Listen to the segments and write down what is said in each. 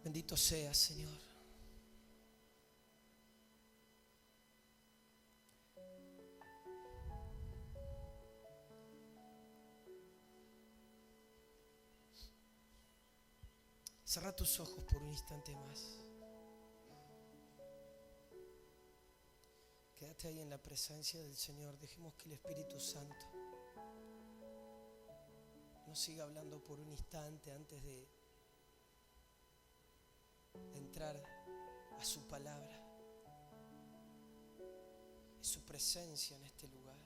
Bendito seas, Señor. Cerra tus ojos por un instante más. Quédate ahí en la presencia del Señor. Dejemos que el Espíritu Santo nos siga hablando por un instante antes de entrar a su palabra y su presencia en este lugar.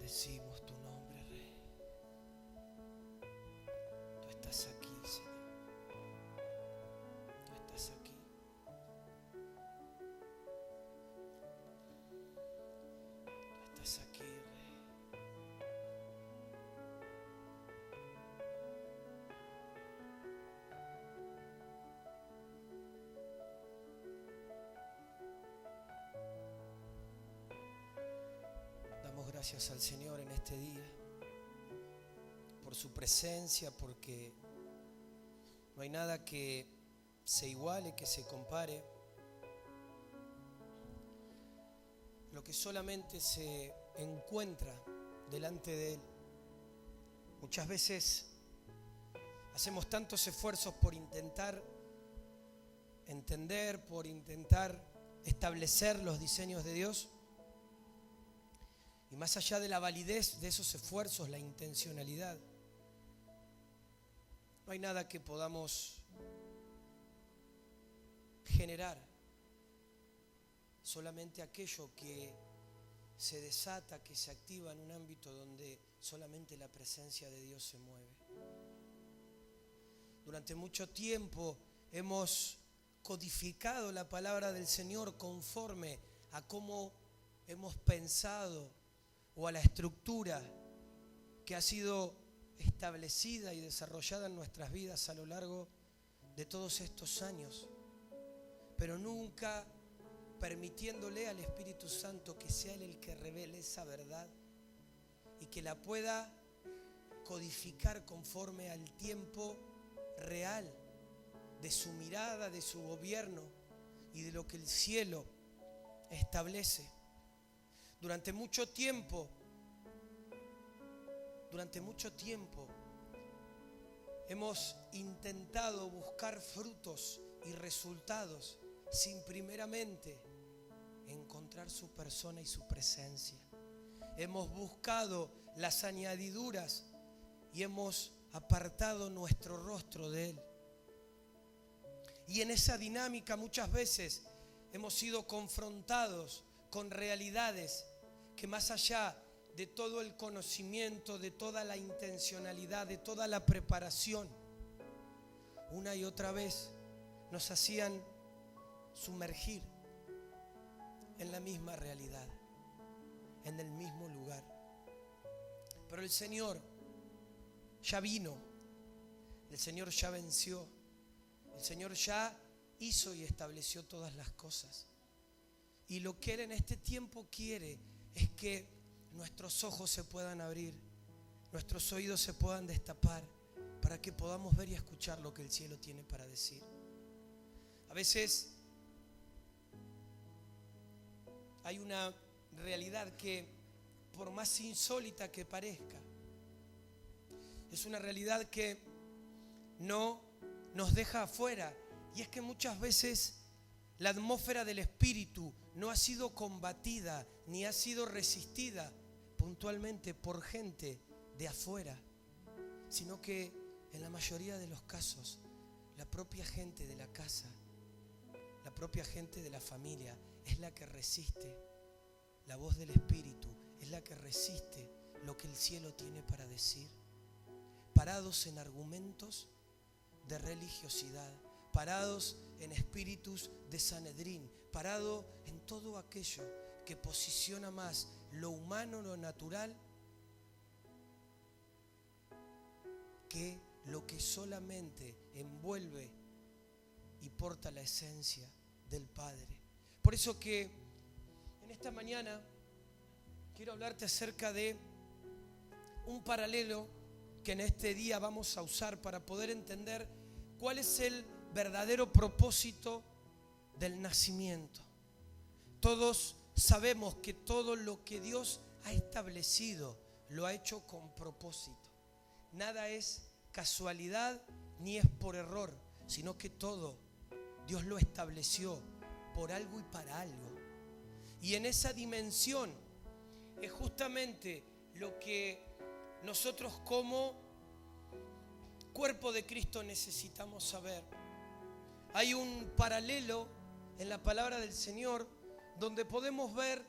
Bendecimos tu nombre, Rey. Tú estás aquí, Señor. Tú estás aquí. Tú estás aquí, Rey. Damos gracias al Señor en este día por su presencia, porque no hay nada que se iguale, que se compare. Lo que solamente se encuentra delante de Él. Muchas veces hacemos tantos esfuerzos por intentar entender, por intentar establecer los diseños de Dios. Y más allá de la validez de esos esfuerzos, la intencionalidad, no hay nada que podamos generar. Solamente aquello que se desata, que se activa en un ámbito donde solamente la presencia de Dios se mueve. Durante mucho tiempo hemos codificado la palabra del Señor conforme a cómo hemos pensado o a la estructura que ha sido establecida y desarrollada en nuestras vidas a lo largo de todos estos años, pero nunca permitiéndole al Espíritu Santo que sea Él el que revele esa verdad y que la pueda codificar conforme al tiempo real de su mirada, de su gobierno y de lo que el cielo establece. Durante mucho tiempo hemos intentado buscar frutos y resultados sin primeramente encontrar su persona y su presencia. Hemos buscado las añadiduras y hemos apartado nuestro rostro de Él. Y en esa dinámica muchas veces hemos sido confrontados con realidades que más allá de todo el conocimiento, de toda la intencionalidad, de toda la preparación, una y otra vez nos hacían sumergir en la misma realidad, en el mismo lugar. Pero el Señor ya vino, el Señor ya venció, el Señor ya hizo y estableció todas las cosas. Y lo que Él en este tiempo quiere es que nuestros ojos se puedan abrir, nuestros oídos se puedan destapar, para que podamos ver y escuchar lo que el cielo tiene para decir. A veces hay una realidad que, por más insólita que parezca, es una realidad que no nos deja afuera. Y es que muchas veces la atmósfera del Espíritu no ha sido combatida ni ha sido resistida puntualmente por gente de afuera, sino que en la mayoría de los casos la propia gente de la casa, la propia gente de la familia es la que resiste la voz del Espíritu, es la que resiste lo que el cielo tiene para decir, parados en argumentos de religiosidad, parados en espíritus de Sanedrín, parado en todo aquello que posiciona más lo humano, lo natural, que lo que solamente envuelve y porta la esencia del Padre. Por eso que en esta mañana quiero hablarte acerca de un paralelo que en este día vamos a usar para poder entender cuál es el verdadero propósito del nacimiento. Todos sabemos que todo lo que Dios ha establecido lo ha hecho con propósito. Nada es casualidad ni es por error, sino que todo Dios lo estableció por algo y para algo. Y en esa dimensión es justamente lo que nosotros como cuerpo de Cristo necesitamos saber. Hay un paralelo en la palabra del Señor donde podemos ver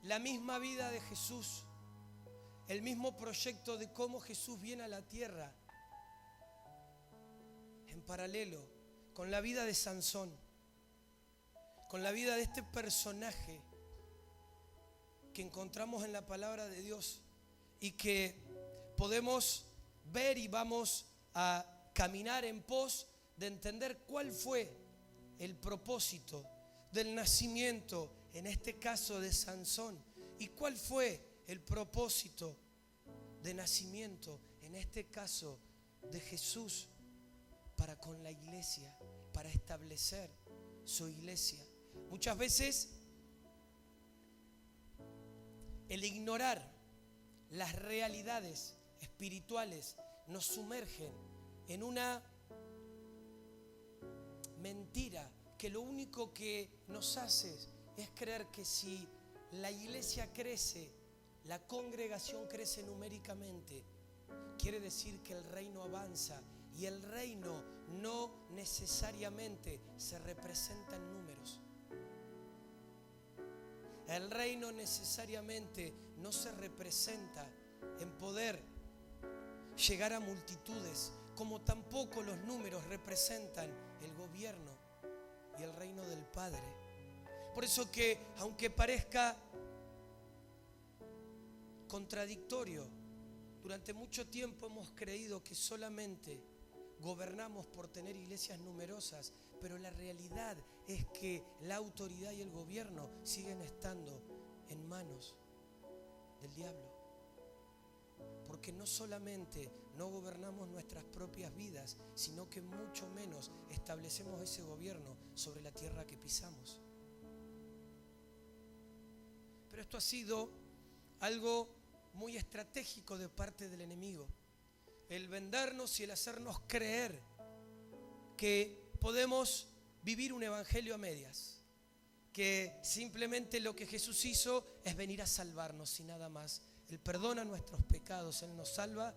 la misma vida de Jesús, el mismo proyecto de cómo Jesús viene a la tierra, en paralelo con la vida de Sansón, con la vida de este personaje que encontramos en la palabra de Dios y que podemos ver y vamos a caminar en pos de entender cuál fue el propósito del nacimiento, en este caso de Sansón, y cuál fue el propósito de nacimiento, en este caso de Jesús, para con la iglesia, para establecer su iglesia. Muchas veces el ignorar las realidades espirituales nos sumergen en una mentira que lo único que nos hace es creer que si la iglesia crece, la congregación crece numéricamente, quiere decir que el reino avanza, y el reino no necesariamente se representa en números. El reino necesariamente no se representa en poder llegar a multitudes, como tampoco los números representan el gobierno y el reino del Padre. Por eso que, aunque parezca contradictorio, durante mucho tiempo hemos creído que solamente gobernamos por tener iglesias numerosas, pero la realidad es que la autoridad y el gobierno siguen estando en manos del diablo. Porque no solamente no gobernamos nuestras propias vidas, sino que mucho menos establecemos ese gobierno sobre la tierra que pisamos. Pero esto ha sido algo muy estratégico de parte del enemigo. El vendernos y el hacernos creer que podemos vivir un evangelio a medias, que simplemente lo que Jesús hizo es venir a salvarnos y nada más. Él perdona nuestros pecados, Él nos salva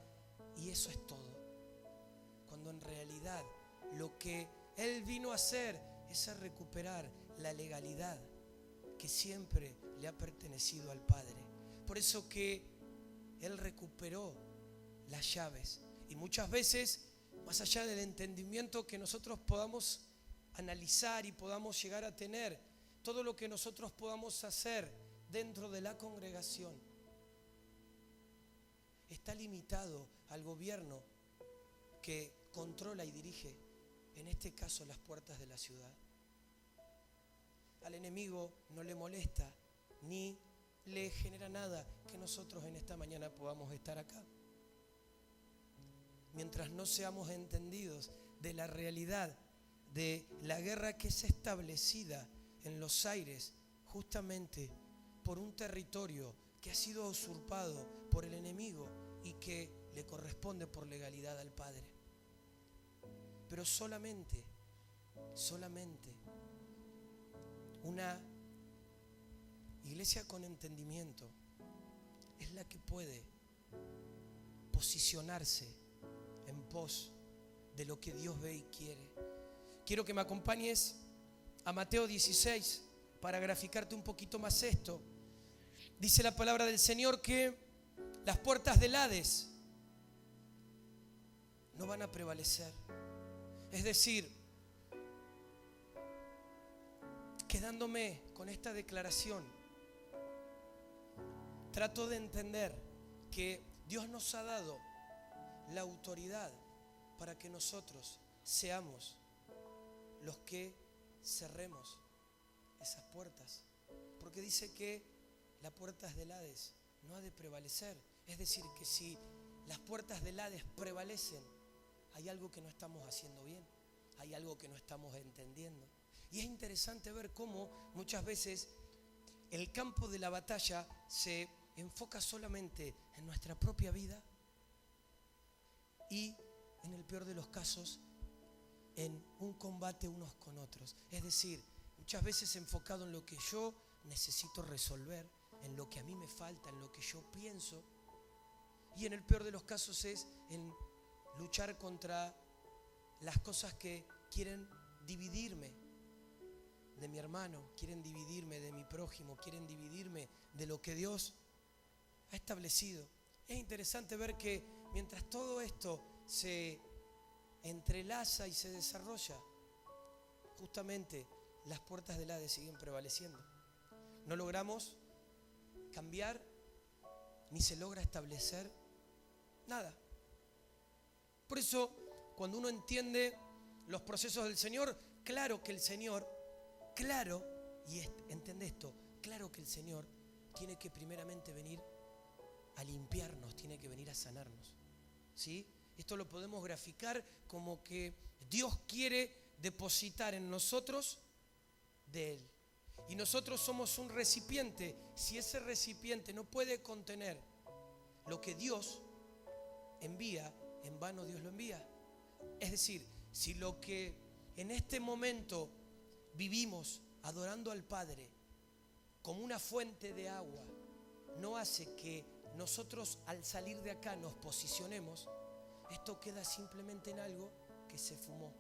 y eso es todo. Cuando en realidad lo que Él vino a hacer es a recuperar la legalidad, que siempre le ha pertenecido al Padre. Por eso que Él recuperó las llaves. Y muchas veces, más allá del entendimiento que nosotros podamos analizar y podamos llegar a tener, todo lo que nosotros podamos hacer dentro de la congregación está limitado al gobierno que controla y dirige, en este caso, las puertas de la ciudad. Al enemigo no le molesta ni le genera nada que nosotros en esta mañana podamos estar acá. Mientras no seamos entendidos de la realidad de la guerra que es establecida en los aires, justamente por un territorio que ha sido usurpado por el enemigo y que le corresponde por legalidad al Padre. Pero solamente una iglesia con entendimiento es la que puede posicionarse en pos de lo que Dios ve y quiere. Quiero que me acompañes a Mateo 16 para graficarte un poquito más esto. Dice la palabra del Señor que las puertas del Hades no van a prevalecer. Es decir, quedándome con esta declaración, trato de entender que Dios nos ha dado la autoridad para que nosotros seamos los que cerremos esas puertas. Porque dice que las puertas del Hades no ha de prevalecer. Es decir, que si las puertas del Hades prevalecen, hay algo que no estamos haciendo bien, hay algo que no estamos entendiendo. Y es interesante ver cómo muchas veces el campo de la batalla se enfoca solamente en nuestra propia vida y, en el peor de los casos, en un combate unos con otros. Es decir, muchas veces enfocado en lo que yo necesito resolver, en lo que a mí me falta, en lo que yo pienso, y en el peor de los casos es en luchar contra las cosas que quieren dividirme de mi hermano, quieren dividirme de mi prójimo, quieren dividirme de lo que Dios ha establecido. Es interesante ver que mientras todo esto se entrelaza y se desarrolla, justamente las puertas del Hades siguen prevaleciendo. No logramos cambiar ni se logra establecer nada. Por eso, cuando uno entiende los procesos del Señor, claro que el Señor, entiende esto, claro que el Señor tiene que primeramente venir a limpiarnos, tiene que venir a sanarnos, ¿sí? Esto lo podemos graficar como que Dios quiere depositar en nosotros de Él. Y nosotros somos un recipiente. Si ese recipiente no puede contener lo que Dios envía, en vano Dios lo envía. Es decir, si lo que en este momento vivimos adorando al Padre como una fuente de agua no hace que nosotros al salir de acá nos posicionemos, esto queda simplemente en algo que se fumó,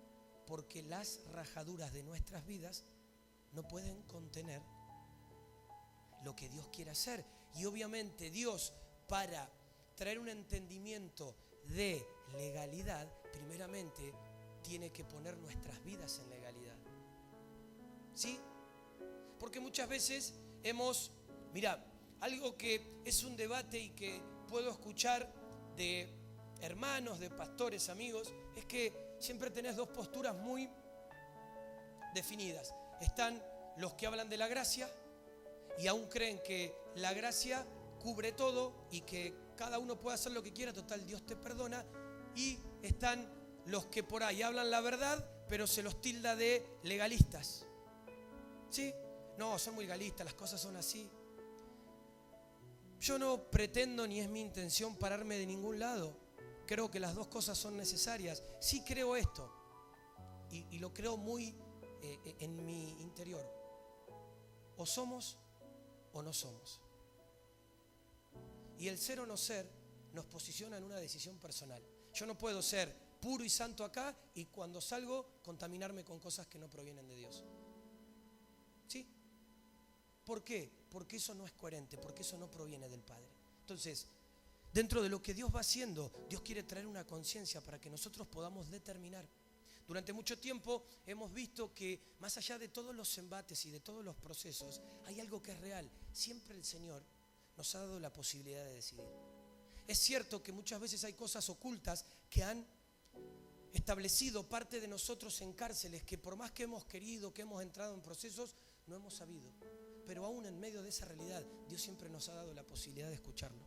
porque las rajaduras de nuestras vidas no pueden contener lo que Dios quiere hacer. Y obviamente Dios, para traer un entendimiento de legalidad, primeramente tiene que poner nuestras vidas en legalidad, ¿sí? Porque muchas veces algo que es un debate y que puedo escuchar de hermanos, de pastores, amigos, es que siempre tenés dos posturas muy definidas. Están los que hablan de la gracia y aún creen que la gracia cubre todo y que cada uno puede hacer lo que quiera, total, Dios te perdona. Y están los que por ahí hablan la verdad, pero se los tilda de legalistas, ¿sí? No, son muy legalistas, las cosas son así. Yo no pretendo ni es mi intención pararme de ningún lado. Creo que las dos cosas son necesarias. Sí creo esto y lo creo muy en mi interior. O somos o no somos. Y el ser o no ser nos posiciona en una decisión personal. Yo no puedo ser puro y santo acá y cuando salgo contaminarme con cosas que no provienen de Dios. ¿Sí? ¿Por qué? Porque eso no es coherente, porque eso no proviene del Padre. Entonces, dentro de lo que Dios va haciendo, Dios quiere traer una conciencia para que nosotros podamos determinar. Durante mucho tiempo hemos visto que más allá de todos los embates y de todos los procesos, hay algo que es real. Siempre el Señor nos ha dado la posibilidad de decidir. Es cierto que muchas veces hay cosas ocultas que han establecido parte de nosotros en cárceles, que por más que hemos querido, que hemos entrado en procesos, no hemos sabido. Pero aún en medio de esa realidad, Dios siempre nos ha dado la posibilidad de escucharlo.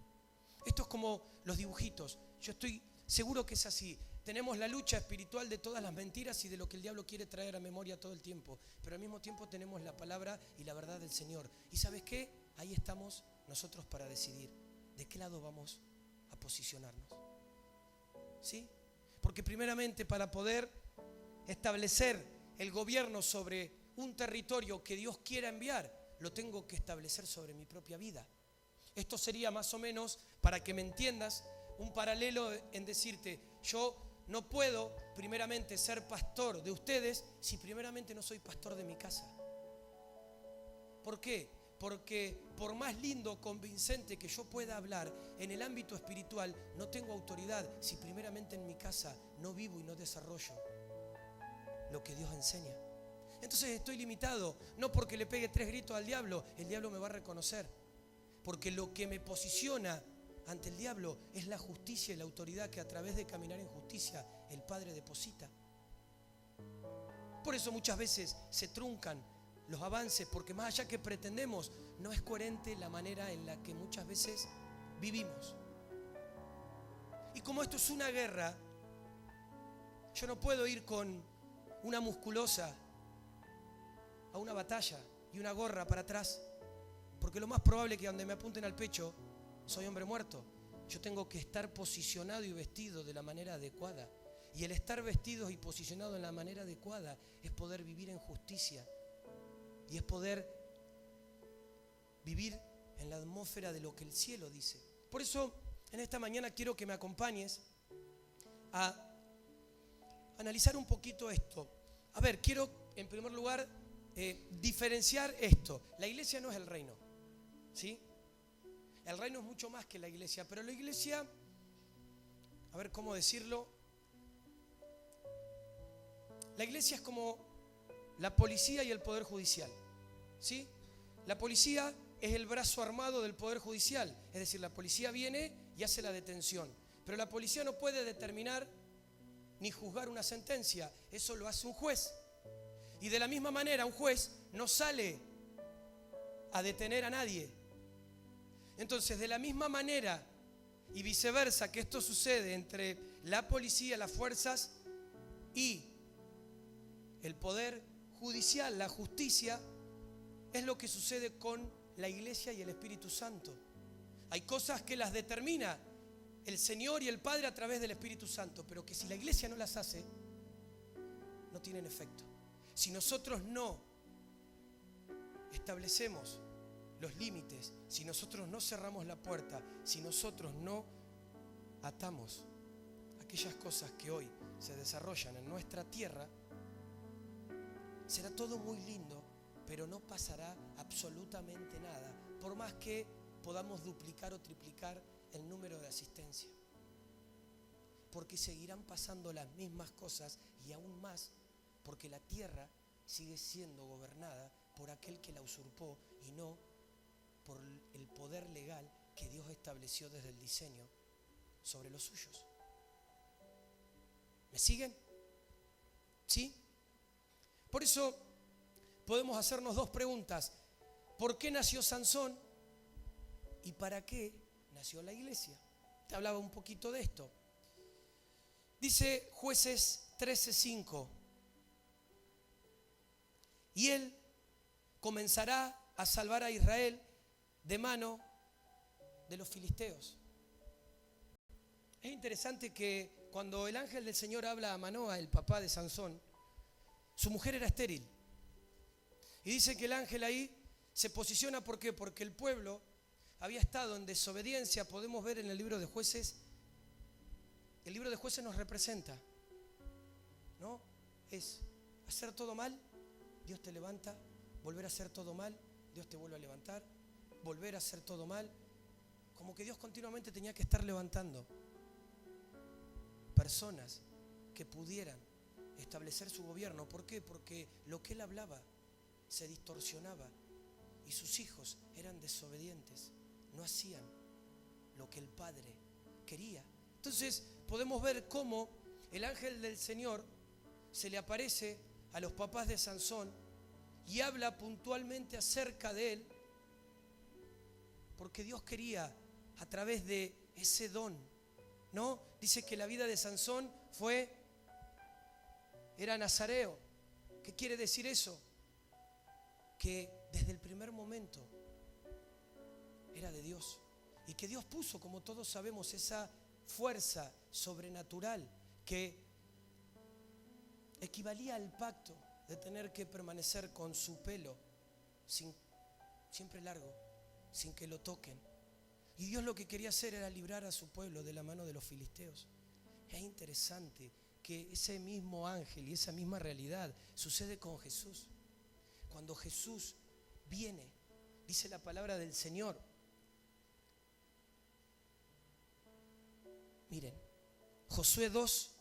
Esto es como los dibujitos. Yo estoy seguro que es así. Tenemos la lucha espiritual de todas las mentiras y de lo que el diablo quiere traer a memoria todo el tiempo. Pero al mismo tiempo tenemos la palabra y la verdad del Señor. ¿Y sabes qué? Ahí estamos nosotros para decidir de qué lado vamos a posicionarnos. ¿Sí? Porque primeramente, para poder establecer el gobierno sobre un territorio que Dios quiera enviar, lo tengo que establecer sobre mi propia vida. Esto sería más o menos, para que me entiendas, un paralelo en decirte: yo no puedo primeramente ser pastor de ustedes si primeramente no soy pastor de mi casa. ¿Por qué? Porque por más lindo o convincente que yo pueda hablar en el ámbito espiritual, no tengo autoridad si primeramente en mi casa no vivo y no desarrollo lo que Dios enseña. Entonces estoy limitado, no porque le pegue 3 gritos al diablo, el diablo me va a reconocer. Porque lo que me posiciona ante el diablo es la justicia y la autoridad que a través de caminar en justicia el Padre deposita. Por eso muchas veces se truncan los avances, porque más allá que pretendemos, no es coherente la manera en la que muchas veces vivimos. Y como esto es una guerra, yo no puedo ir con una musculosa a una batalla y una gorra para atrás, porque lo más probable es que donde me apunten al pecho soy hombre muerto. Yo tengo que estar posicionado y vestido de la manera adecuada. Y el estar vestido y posicionado en la manera adecuada es poder vivir en justicia. Y es poder vivir en la atmósfera de lo que el cielo dice. Por eso, en esta mañana quiero que me acompañes a analizar un poquito esto. A ver, quiero en primer lugar diferenciar esto. La iglesia no es el reino, ¿sí? El reino es mucho más que la iglesia, pero la iglesia, a ver cómo decirlo, la iglesia es como la policía y el poder judicial, ¿sí? La policía es el brazo armado del poder judicial, es decir, la policía viene y hace la detención, pero la policía no puede determinar ni juzgar una sentencia, eso lo hace un juez. Y de la misma manera, un juez no sale a detener a nadie. Entonces, de la misma manera y viceversa que esto sucede entre la policía, las fuerzas y el poder judicial, la justicia, es lo que sucede con la iglesia y el Espíritu Santo. Hay cosas que las determina el Señor y el Padre a través del Espíritu Santo, pero que si la iglesia no las hace, no tienen efecto. Si nosotros no establecemos los límites, si nosotros no cerramos la puerta, si nosotros no atamos aquellas cosas que hoy se desarrollan en nuestra tierra, será todo muy lindo, pero no pasará absolutamente nada, por más que podamos duplicar o triplicar el número de asistencia. Porque seguirán pasando las mismas cosas y aún más, porque la tierra sigue siendo gobernada por aquel que la usurpó y no por el poder legal que Dios estableció desde el diseño sobre los suyos. ¿Me siguen? ¿Sí? Por eso podemos hacernos 2 preguntas. ¿Por qué nació Sansón? ¿Y para qué nació la iglesia? Te hablaba un poquito de esto. Dice Jueces 13:5. Y él comenzará a salvar a Israel de mano de los filisteos. Es interesante que cuando el ángel del Señor habla a Manoa, el papá de Sansón, su mujer era estéril. Y dice que el ángel ahí se posiciona, ¿por qué? Porque el pueblo había estado en desobediencia. Podemos ver en el libro de Jueces, el libro de Jueces nos representa, ¿no? Es hacer todo mal, Dios te levanta, volver a hacer todo mal, Dios te vuelve a levantar, volver a hacer todo mal. Como que Dios continuamente tenía que estar levantando personas que pudieran establecer su gobierno. ¿Por qué? Porque lo que él hablaba se distorsionaba y sus hijos eran desobedientes, no hacían lo que el Padre quería. Entonces podemos ver cómo el ángel del Señor se le aparece a los papás de Sansón y habla puntualmente acerca de él, porque Dios quería a través de ese don, ¿no? Dice que la vida de Sansón era nazareo. ¿Qué quiere decir eso? Que desde el primer momento era de Dios y que Dios puso, como todos sabemos, esa fuerza sobrenatural que equivalía al pacto de tener que permanecer con su pelo siempre largo, sin que lo toquen. Y Dios lo que quería hacer era librar a su pueblo de la mano de los filisteos. Es interesante que ese mismo ángel y esa misma realidad sucede con Jesús. Cuando Jesús viene, dice la palabra del Señor. Miren, Josué 2,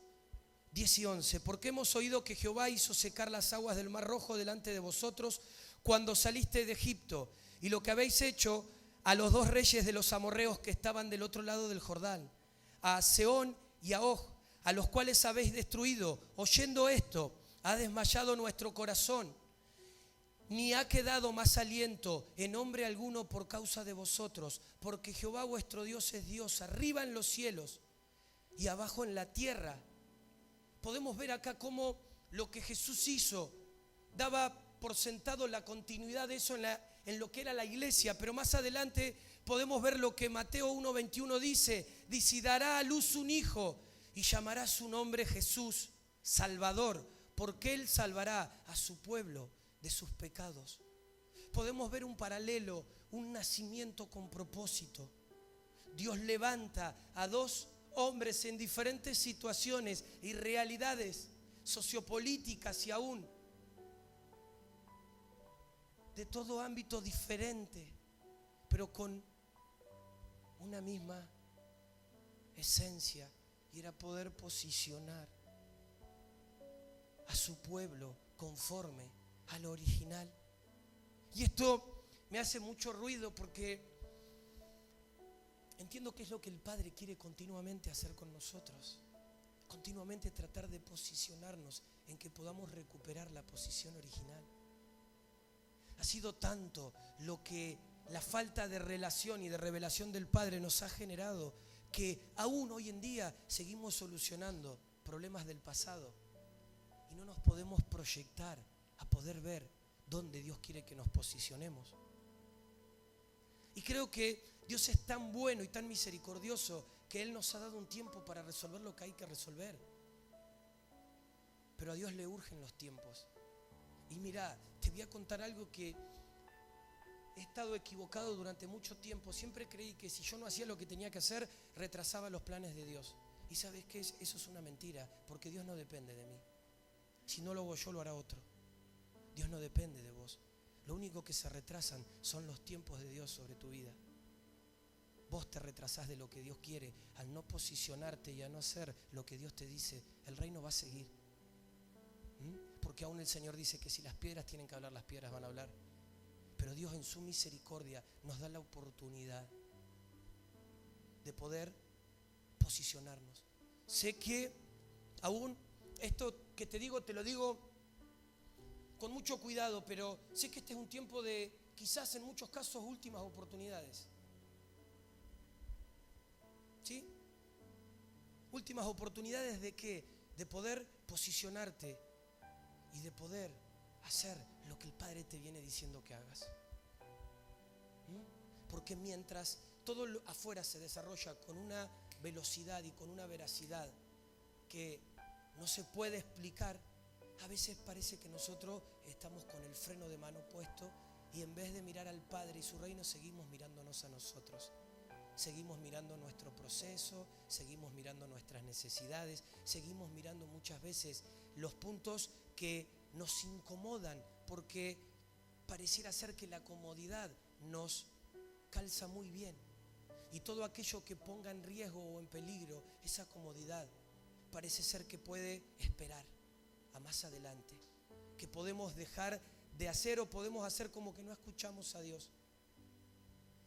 10 y 11. Porque hemos oído que Jehová hizo secar las aguas del Mar Rojo delante de vosotros cuando saliste de Egipto, y lo que habéis hecho a los dos reyes de los amorreos que estaban del otro lado del Jordán, a Sehón y a Og, a los cuales habéis destruido. Oyendo esto, ha desmayado nuestro corazón, ni ha quedado más aliento en hombre alguno por causa de vosotros, porque Jehová vuestro Dios es Dios, arriba en los cielos y abajo en la tierra. Podemos ver acá cómo lo que Jesús hizo daba por sentado la continuidad de eso en lo que era la iglesia, pero más adelante podemos ver lo que Mateo 1:21 dice, y dará a luz un hijo y llamará su nombre Jesús, Salvador, porque él salvará a su pueblo de sus pecados. Podemos ver un paralelo, un nacimiento con propósito. Dios levanta a dos hombres en diferentes situaciones y realidades sociopolíticas y aún de todo ámbito diferente, pero con una misma esencia, y era poder posicionar a su pueblo conforme al original. Y esto me hace mucho ruido porque entiendo que es lo que el Padre quiere continuamente hacer con nosotros, continuamente tratar de posicionarnos en que podamos recuperar la posición original. Ha sido tanto lo que la falta de relación y de revelación del Padre nos ha generado que aún hoy en día seguimos solucionando problemas del pasado y no nos podemos proyectar a poder ver dónde Dios quiere que nos posicionemos. Y creo que Dios es tan bueno y tan misericordioso que Él nos ha dado un tiempo para resolver lo que hay que resolver. Pero a Dios le urgen los tiempos. Y mira, te voy a contar algo que he estado equivocado durante mucho tiempo. Siempre creí que si yo no hacía lo que tenía que hacer, retrasaba los planes de Dios. Y ¿sabes qué? Eso es una mentira, porque Dios no depende de mí. Si no lo hago yo, lo hará otro. Dios no depende de vos. Lo único que se retrasan son los tiempos de Dios sobre tu vida. Vos te retrasás de lo que Dios quiere. Al no posicionarte y a no hacer lo que Dios te dice, el reino va a seguir. Porque aún el Señor dice que si las piedras tienen que hablar, las piedras van a hablar. Pero Dios en su misericordia nos da la oportunidad de poder posicionarnos. Sé que aún esto que te digo, te lo digo con mucho cuidado, pero sé que este es un tiempo de, quizás en muchos casos, últimas oportunidades. ¿Sí? Últimas oportunidades ¿de qué? De poder posicionarte y de poder hacer lo que el Padre te viene diciendo que hagas. Porque mientras todo afuera se desarrolla con una velocidad y con una veracidad que no se puede explicar, a veces parece que nosotros estamos con el freno de mano puesto y en vez de mirar al Padre y su reino, seguimos mirándonos a nosotros. Seguimos mirando nuestro proceso, seguimos mirando nuestras necesidades, seguimos mirando muchas veces los puntos que nos incomodan porque pareciera ser que la comodidad nos calza muy bien. Y todo aquello que ponga en riesgo o en peligro esa comodidad parece ser que puede esperar a más adelante. Que podemos dejar de hacer o podemos hacer como que no escuchamos a Dios.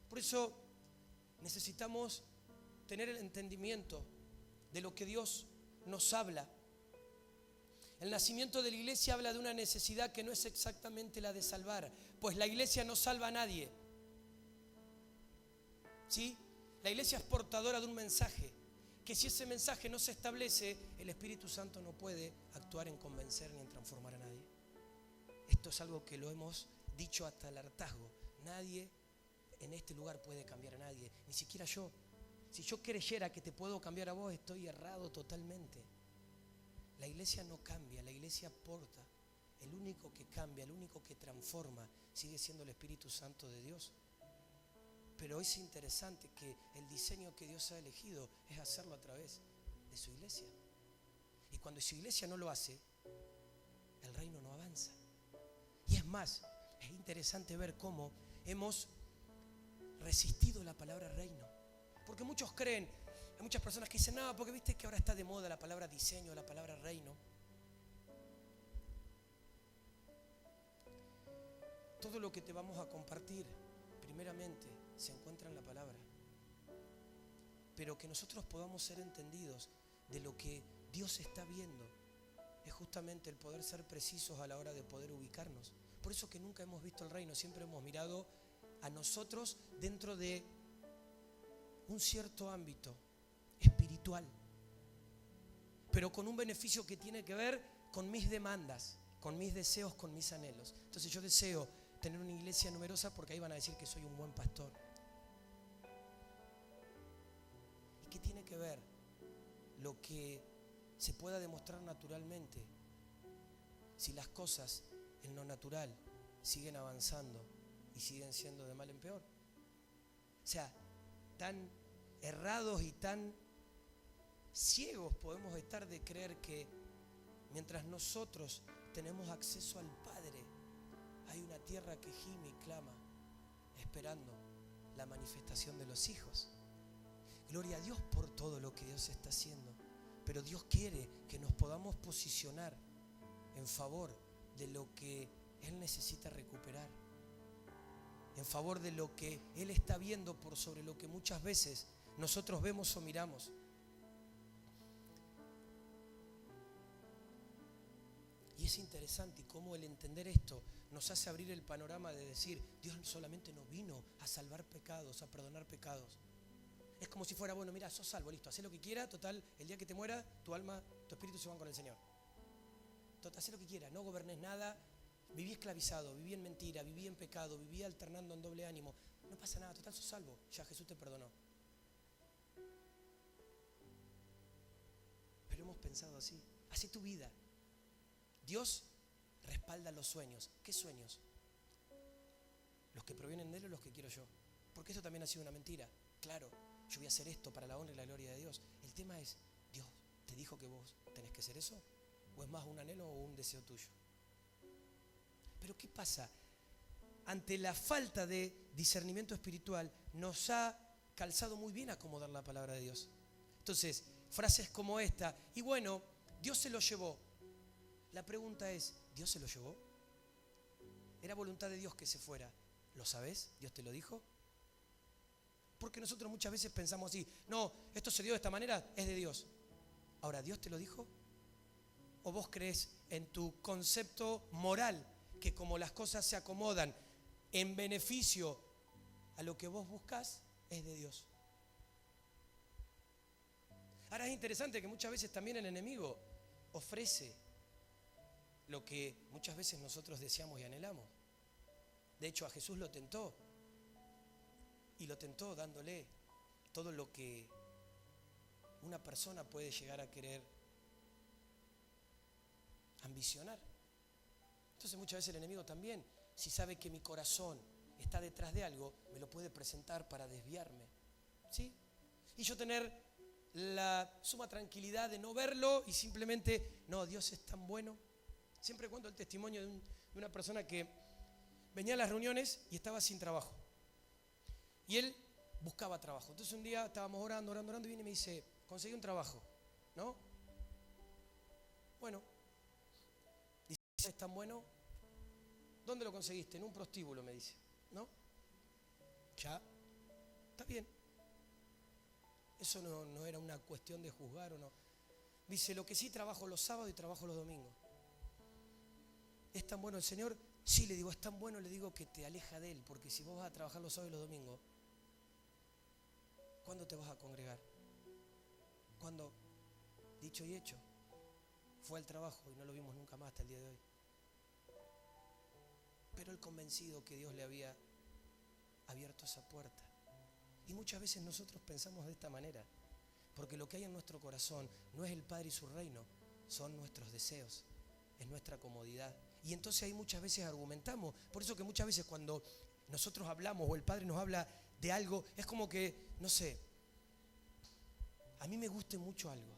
Por eso necesitamos tener el entendimiento de lo que Dios nos habla. El nacimiento de la iglesia habla de una necesidad que no es exactamente la de salvar, pues la iglesia no salva a nadie. ¿Sí? La iglesia es portadora de un mensaje, que si ese mensaje no se establece, el Espíritu Santo no puede actuar en convencer ni en transformar a nadie. Esto es algo que lo hemos dicho hasta el hartazgo. Nadie en este lugar puede cambiar a nadie, ni siquiera yo. Si yo creyera que te puedo cambiar a vos, estoy errado totalmente. La iglesia no cambia, la iglesia aporta. El único que cambia, el único que transforma, sigue siendo el Espíritu Santo de Dios. Pero es interesante que el diseño que Dios ha elegido es hacerlo a través de su iglesia. Y cuando su iglesia no lo hace, el reino no avanza. Y es más, es interesante ver cómo hemos resistido la palabra reino. Porque muchos creen, hay muchas personas que dicen, no, porque viste que ahora está de moda la palabra diseño, la palabra reino. Todo lo que te vamos a compartir, primeramente, se encuentra en la palabra. Pero que nosotros podamos ser entendidos de lo que Dios está viendo es justamente el poder ser precisos a la hora de poder ubicarnos. Por eso que nunca hemos visto el reino, siempre hemos mirado a nosotros dentro de un cierto ámbito espiritual, pero con un beneficio que tiene que ver con mis demandas, con mis deseos, con mis anhelos. Entonces yo deseo tener una iglesia numerosa porque ahí van a decir que soy un buen pastor. ¿Y qué tiene que ver lo que se pueda demostrar naturalmente si las cosas en lo natural siguen avanzando y siguen siendo de mal en peor? O sea, tan errados y tan ciegos podemos estar de creer que mientras nosotros tenemos acceso al Padre, hay una tierra que gime y clama esperando la manifestación de los hijos. Gloria a Dios por todo lo que Dios está haciendo, pero Dios quiere que nos podamos posicionar en favor de lo que Él necesita recuperar, en favor de lo que Él está viendo por sobre lo que muchas veces nosotros vemos o miramos. Y es interesante cómo el entender esto nos hace abrir el panorama de decir, Dios solamente no vino a salvar pecados, a perdonar pecados. Es como si fuera, bueno, mira, sos salvo, listo, haz lo que quieras, total, el día que te mueras, tu alma, tu espíritu se van con el Señor. Total, haz lo que quieras, no gobernes nada, viví esclavizado, viví en mentira, viví en pecado, viví alternando en doble ánimo. No pasa nada, total, sos salvo, ya Jesús te perdonó. Pero hemos pensado así, haz tu vida. Dios respalda los sueños. ¿Qué sueños? ¿Los que provienen de Él o los que quiero yo? Porque esto también ha sido una mentira. Claro, yo voy a hacer esto para la honra y la gloria de Dios. El tema es, ¿Dios te dijo que vos tenés que hacer eso? ¿O es más un anhelo o un deseo tuyo? Pero ¿qué pasa? Ante la falta de discernimiento espiritual, nos ha calzado muy bien acomodar la palabra de Dios. Entonces, frases como esta, y bueno, Dios se lo llevó. La pregunta es, ¿Dios se lo llevó? ¿Era voluntad de Dios que se fuera? ¿Lo sabés? ¿Dios te lo dijo? Porque nosotros muchas veces pensamos así, no, esto se dio de esta manera, es de Dios. Ahora, ¿Dios te lo dijo? ¿O vos crees en tu concepto moral que como las cosas se acomodan en beneficio a lo que vos buscás, es de Dios? Ahora es interesante que muchas veces también el enemigo ofrece lo que muchas veces nosotros deseamos y anhelamos. De hecho, a Jesús lo tentó. Y lo tentó dándole todo lo que una persona puede llegar a querer ambicionar. Entonces muchas veces el enemigo también, si sabe que mi corazón está detrás de algo, me lo puede presentar para desviarme. ¿Sí? Y yo tener la suma tranquilidad de no verlo y simplemente, no, Dios es tan bueno. Siempre cuento el testimonio de una persona que venía a las reuniones y estaba sin trabajo. Y él buscaba trabajo. Entonces un día estábamos orando y viene y me dice, conseguí un trabajo, ¿no? Bueno, dice, ¿es tan bueno? ¿Dónde lo conseguiste? En un prostíbulo, me dice, ¿no? Ya, está bien. Eso no era una cuestión de juzgar o no. Dice, lo que sí, trabajo los sábados y trabajo los domingos. ¿Es tan bueno el Señor? Sí, le digo, es tan bueno, le digo, que te aleja de Él, porque si vos vas a trabajar los sábados y los domingos, ¿cuándo te vas a congregar? ¿Cuándo? Dicho y hecho, fue al trabajo y no lo vimos nunca más hasta el día de hoy. Pero él convencido que Dios le había abierto esa puerta. Y muchas veces nosotros pensamos de esta manera, porque lo que hay en nuestro corazón no es el Padre y su reino, son nuestros deseos, es nuestra comodidad. Y entonces ahí muchas veces argumentamos. Por eso que muchas veces cuando nosotros hablamos o el Padre nos habla de algo, es como que, no sé, a mí me guste mucho algo.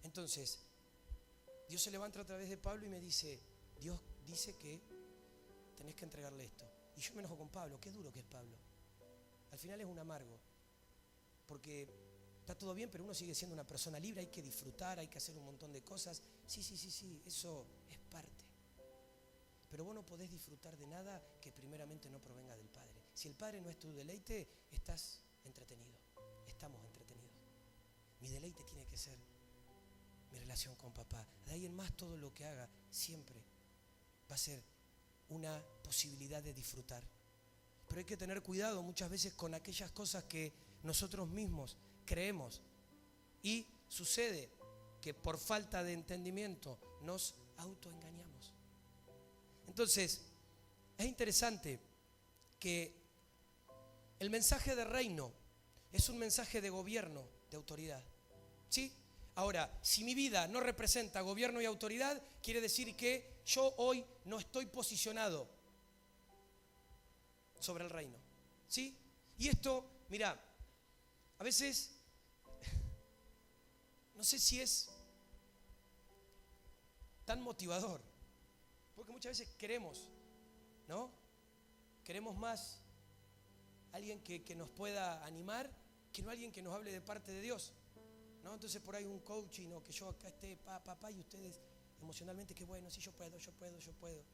Entonces, Dios se levanta a través de Pablo y me dice, Dios dice que tenés que entregarle esto. Y yo me enojo con Pablo, qué duro que es Pablo. Al final es un amargo, porque está todo bien, pero uno sigue siendo una persona libre, hay que disfrutar, hay que hacer un montón de cosas. Sí, eso es parte. Pero vos no podés disfrutar de nada que primeramente no provenga del Padre. Si el Padre no es tu deleite, estás entretenido, estamos entretenidos. Mi deleite tiene que ser mi relación con papá. De ahí en más todo lo que haga siempre va a ser una posibilidad de disfrutar. Pero hay que tener cuidado muchas veces con aquellas cosas que nosotros mismos creemos. Y sucede que por falta de entendimiento nos autoengañamos. Entonces, es interesante que el mensaje de reino es un mensaje de gobierno, de autoridad. ¿Sí? Ahora, si mi vida no representa gobierno y autoridad, quiere decir que yo hoy no estoy posicionado sobre el reino. ¿Sí? Y esto, mirá, a veces, no sé si es tan motivador, porque muchas veces queremos, ¿no? Queremos más alguien que nos pueda animar que no alguien que nos hable de parte de Dios, ¿no? Entonces por ahí un coaching o que yo acá esté, papá, y ustedes emocionalmente, que bueno, sí, yo puedo.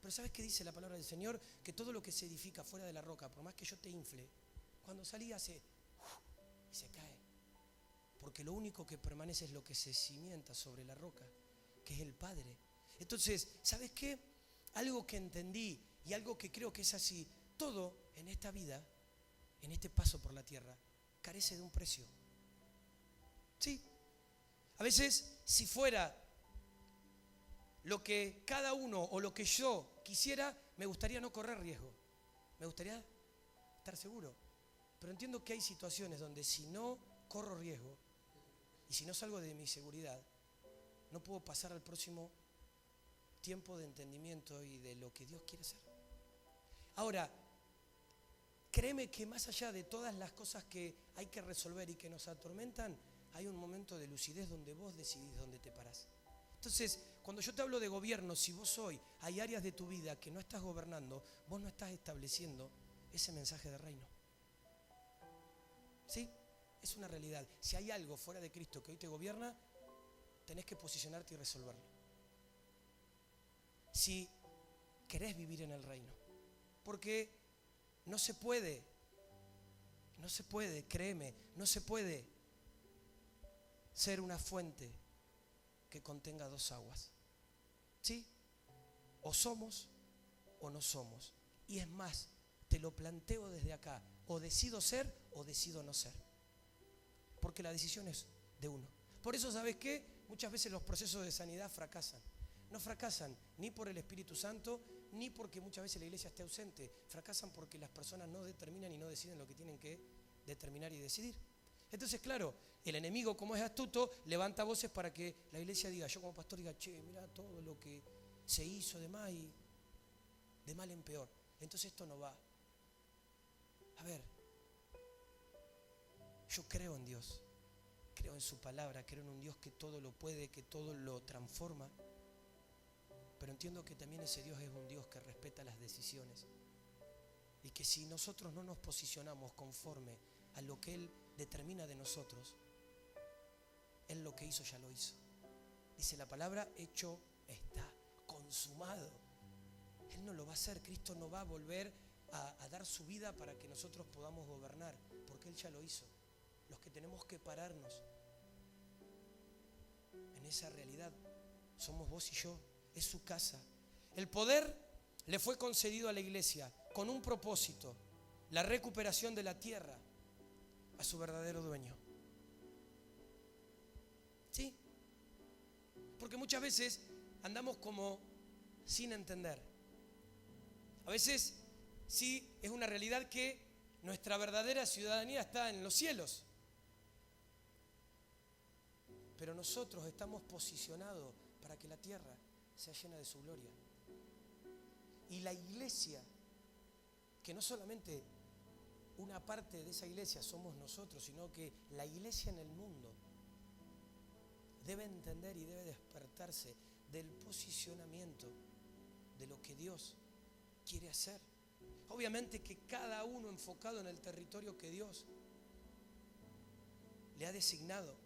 Pero ¿sabes qué dice la palabra del Señor? Que todo lo que se edifica fuera de la roca, por más que yo te infle, cuando salí hace y se cae. Porque lo único que permanece es lo que se cimienta sobre la roca, que es el Padre. Entonces, ¿sabes qué? Algo que entendí y algo que creo que es así, todo en esta vida, en este paso por la tierra, carece de un precio. Sí. A veces, si fuera lo que cada uno o lo que yo quisiera, me gustaría no correr riesgo. Me gustaría estar seguro. Pero entiendo que hay situaciones donde si no corro riesgo y si no salgo de mi seguridad, no puedo pasar al próximo tiempo de entendimiento y de lo que Dios quiere hacer. Ahora, créeme que más allá de todas las cosas que hay que resolver y que nos atormentan, hay un momento de lucidez donde vos decidís dónde te parás. Entonces, cuando yo te hablo de gobierno, si vos hoy hay áreas de tu vida que no estás gobernando, vos no estás estableciendo ese mensaje de reino. ¿Sí? Es una realidad. Si hay algo fuera de Cristo que hoy te gobierna, tenés que posicionarte y resolverlo. Si querés vivir en el reino. Porque no se puede, créeme, no se puede ser una fuente que contenga dos aguas. ¿Sí? O somos o no somos. Y es más, te lo planteo desde acá. O decido ser o decido no ser. Porque la decisión es de uno. Por eso, ¿sabes qué? Muchas veces los procesos de sanidad fracasan. No fracasan ni por el Espíritu Santo, ni porque muchas veces la iglesia esté ausente. Fracasan porque las personas no determinan y no deciden lo que tienen que determinar y decidir. Entonces, claro, el enemigo, como es astuto, levanta voces para que la iglesia diga, yo como pastor diga, che, mira todo lo que se hizo de más y de mal en peor. Entonces esto no va. A ver, yo creo en Dios, creo en su palabra, creo en un Dios que todo lo puede, que todo lo transforma. Pero entiendo que también ese Dios es un Dios que respeta las decisiones. Y que si nosotros no nos posicionamos conforme a lo que Él determina de nosotros, Él lo que hizo ya lo hizo. Dice la palabra, hecho está, consumado. Él no lo va a hacer. Cristo no va a volver a dar su vida para que nosotros podamos gobernar, porque Él ya lo hizo. Los que tenemos que pararnos en esa realidad somos vos y yo. Es su casa. El poder le fue concedido a la iglesia con un propósito: la recuperación de la tierra a su verdadero dueño. ¿Sí? Porque muchas veces andamos como sin entender. A veces sí es una realidad que nuestra verdadera ciudadanía está en los cielos. Pero nosotros estamos posicionados para que la tierra sea llena de su gloria. Y la iglesia, que no solamente una parte de esa iglesia somos nosotros, sino que la iglesia en el mundo debe entender y debe despertarse del posicionamiento de lo que Dios quiere hacer. Obviamente que cada uno enfocado en el territorio que Dios le ha designado.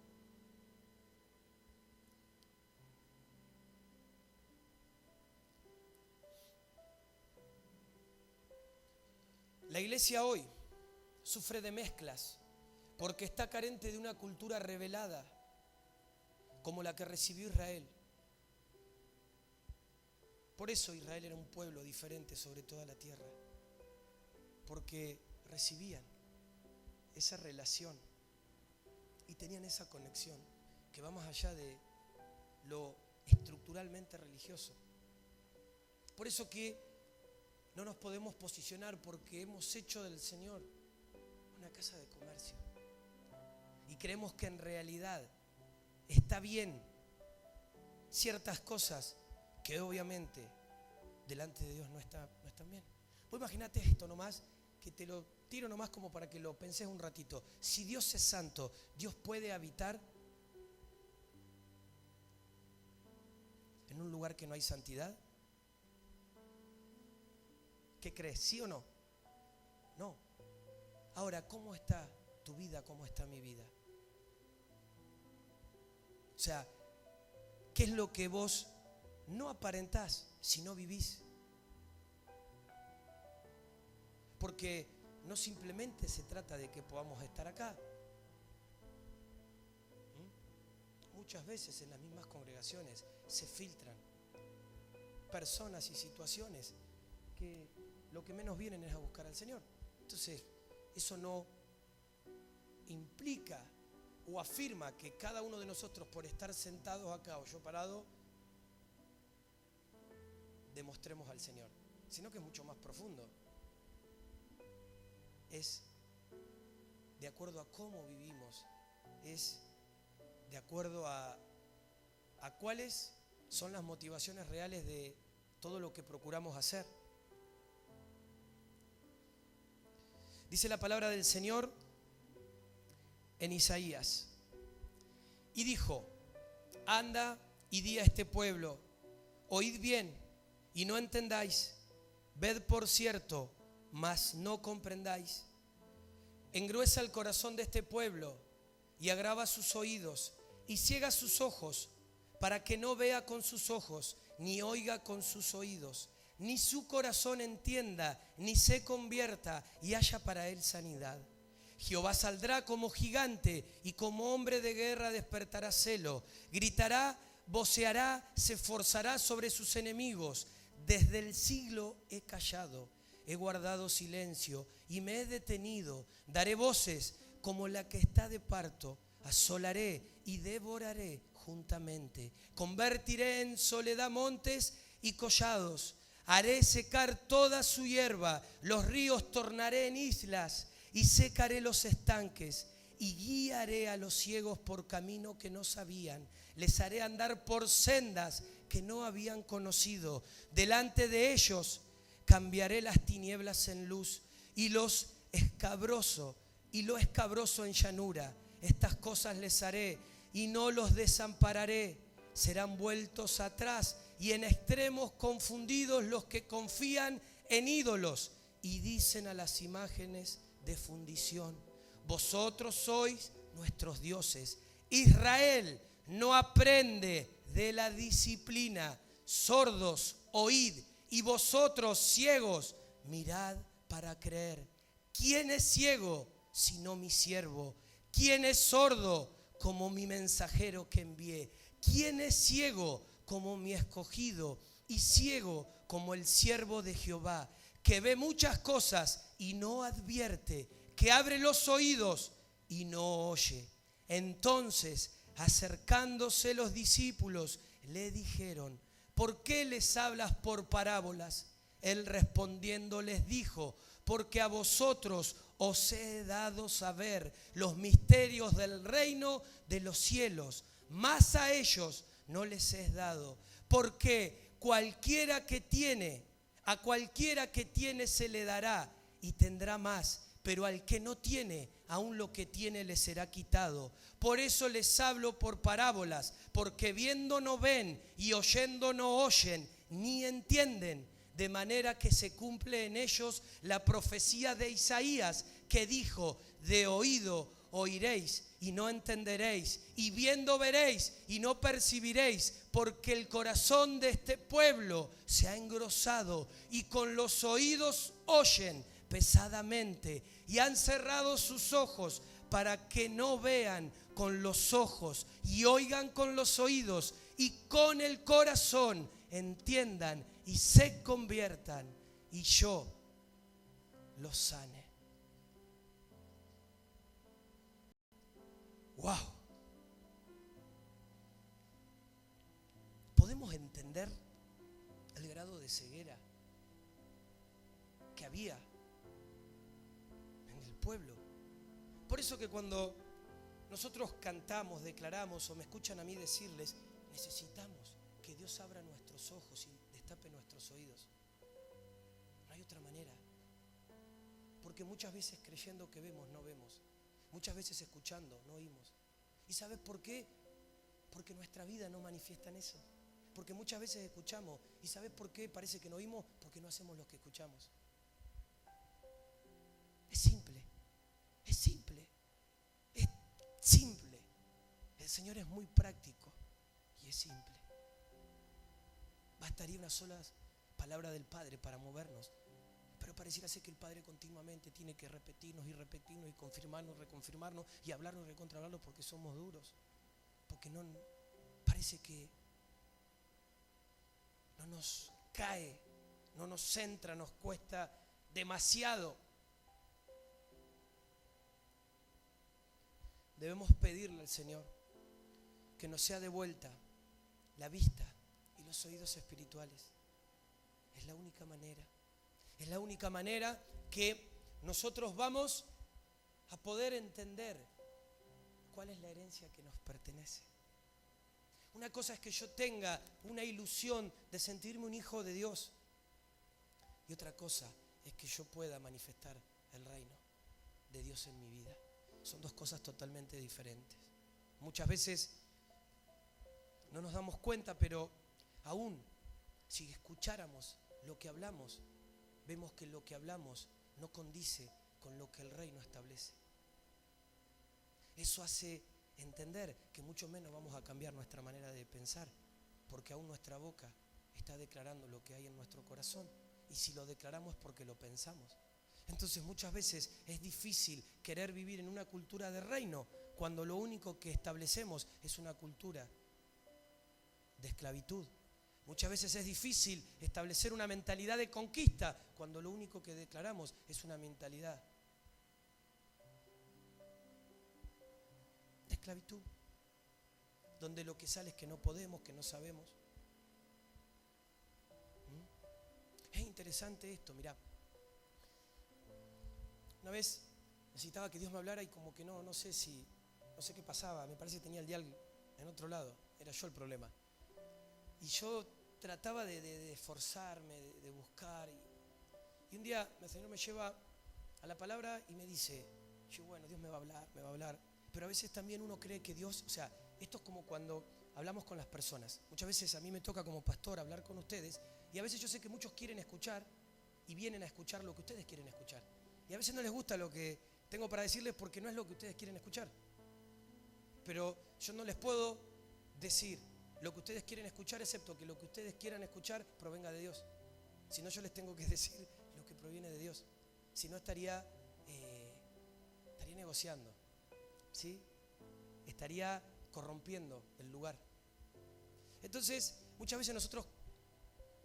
La iglesia hoy sufre de mezclas porque está carente de una cultura revelada como la que recibió Israel. Por eso Israel era un pueblo diferente sobre toda la tierra, porque recibían esa relación y tenían esa conexión que va más allá de lo estructuralmente religioso. Por eso que no nos podemos posicionar, porque hemos hecho del Señor una casa de comercio y creemos que en realidad está bien ciertas cosas que obviamente delante de Dios no están bien. Vos imaginate esto nomás, que te lo tiro nomás como para que lo penses un ratito. Si Dios es santo, ¿Dios puede habitar en un lugar que no hay santidad? ¿Qué crees? ¿Sí o no? No. Ahora, ¿cómo está tu vida? ¿Cómo está mi vida? O sea, ¿qué es lo que vos no aparentás si no vivís? Porque no simplemente se trata de que podamos estar acá. Muchas veces en las mismas congregaciones se filtran personas y situaciones que lo que menos vienen es a buscar al Señor. Entonces, eso no implica o afirma que cada uno de nosotros, por estar sentados acá o yo parado, demostremos al Señor, sino que es mucho más profundo. Es de acuerdo a cómo vivimos, es de acuerdo a cuáles son las motivaciones reales de todo lo que procuramos hacer. Dice la palabra del Señor en Isaías: y dijo, anda y di a este pueblo, oíd bien y no entendáis, ved por cierto, mas no comprendáis. Engruesa el corazón de este pueblo y agrava sus oídos y ciega sus ojos, para que no vea con sus ojos, ni oiga con sus oídos, ni su corazón entienda, ni se convierta y haya para él sanidad. Jehová saldrá como gigante y como hombre de guerra despertará celo. Gritará, voceará, se esforzará sobre sus enemigos. Desde el siglo he callado, he guardado silencio y me he detenido. Daré voces como la que está de parto. Asolaré y devoraré juntamente. Convertiré en soledad montes y collados. Haré secar toda su hierba, los ríos tornaré en islas y secaré los estanques y guiaré a los ciegos por camino que no sabían. Les haré andar por sendas que no habían conocido. Delante de ellos cambiaré las tinieblas en luz y lo escabroso en llanura. Estas cosas les haré y no los desampararé. Serán vueltos atrás y en extremos confundidos los que confían en ídolos y dicen a las imágenes de fundición: vosotros sois nuestros dioses. Israel no aprende de la disciplina. Sordos, oíd, y vosotros ciegos, mirad para creer. ¿Quién es ciego sino mi siervo? ¿Quién es sordo como mi mensajero que envié? ¿Quién es ciego como mi escogido y ciego como el siervo de Jehová, que ve muchas cosas y no advierte, que abre los oídos y no oye? Entonces, acercándose los discípulos, le dijeron: ¿por qué les hablas por parábolas? Él respondiendo les dijo: porque a vosotros os he dado saber los misterios del reino de los cielos, mas a ellos no les es dado. Porque a cualquiera que tiene se le dará y tendrá más, pero al que no tiene, aún lo que tiene le será quitado. Por eso les hablo por parábolas, porque viendo no ven y oyendo no oyen, ni entienden. De manera que se cumple en ellos la profecía de Isaías, que dijo: de oído oiréis y no entenderéis, y viendo veréis y no percibiréis, porque el corazón de este pueblo se ha engrosado y con los oídos oyen pesadamente y han cerrado sus ojos para que no vean con los ojos y oigan con los oídos y con el corazón entiendan y se conviertan y yo los sane. ¡Wow! ¿Podemos entender el grado de ceguera que había en el pueblo? Por eso que cuando nosotros cantamos, declaramos o me escuchan a mí decirles, necesitamos que Dios abra nuestros ojos y destape nuestros oídos. No hay otra manera. Porque muchas veces creyendo que vemos, no vemos. Muchas veces escuchando, no oímos. ¿Y sabes por qué? Porque nuestra vida no manifiesta en eso. Porque muchas veces escuchamos. ¿Y sabes por qué parece que no oímos? Porque no hacemos lo que escuchamos. Es simple. Es simple. Es simple. El Señor es muy práctico y es simple. Bastaría una sola palabra del Padre para movernos. Pero pareciera ser que el Padre continuamente tiene que repetirnos y repetirnos y confirmarnos, reconfirmarnos y hablarnos y recontrahablarnos porque somos duros. Porque no parece que no nos cae, no nos centra, nos cuesta demasiado. Debemos pedirle al Señor que nos sea devuelta la vista y los oídos espirituales. Es la única manera. Es la única manera que nosotros vamos a poder entender cuál es la herencia que nos pertenece. Una cosa es que yo tenga una ilusión de sentirme un hijo de Dios. Y otra cosa es que yo pueda manifestar el reino de Dios en mi vida. Son dos cosas totalmente diferentes. Muchas veces no nos damos cuenta, pero aún si escucháramos lo que hablamos, vemos que lo que hablamos no condice con lo que el reino establece. Eso hace entender que mucho menos vamos a cambiar nuestra manera de pensar, porque aún nuestra boca está declarando lo que hay en nuestro corazón. Y si lo declaramos es porque lo pensamos. Entonces muchas veces es difícil querer vivir en una cultura de reino cuando lo único que establecemos es una cultura de esclavitud. Muchas veces es difícil establecer una mentalidad de conquista cuando lo único que declaramos es una mentalidad de esclavitud, donde lo que sale es que no podemos, que no sabemos. Es interesante esto, mirá. Una vez necesitaba que Dios me hablara y como que no sé qué pasaba, me parece que tenía el dial en otro lado, era yo el problema. Y yo trataba de esforzarme, de buscar. Y un día el Señor me lleva a la palabra y me dice, yo bueno, Dios me va a hablar. Pero a veces también uno cree que Dios, o sea, esto es como cuando hablamos con las personas. Muchas veces a mí me toca como pastor hablar con ustedes y a veces yo sé que muchos quieren escuchar y vienen a escuchar lo que ustedes quieren escuchar. Y a veces no les gusta lo que tengo para decirles porque no es lo que ustedes quieren escuchar. Pero yo no les puedo decir lo que ustedes quieren escuchar, excepto que lo que ustedes quieran escuchar provenga de Dios. Si no, yo les tengo que decir lo que proviene de Dios. Si no, estaría negociando, ¿sí? Estaría corrompiendo el lugar. Entonces, muchas veces nosotros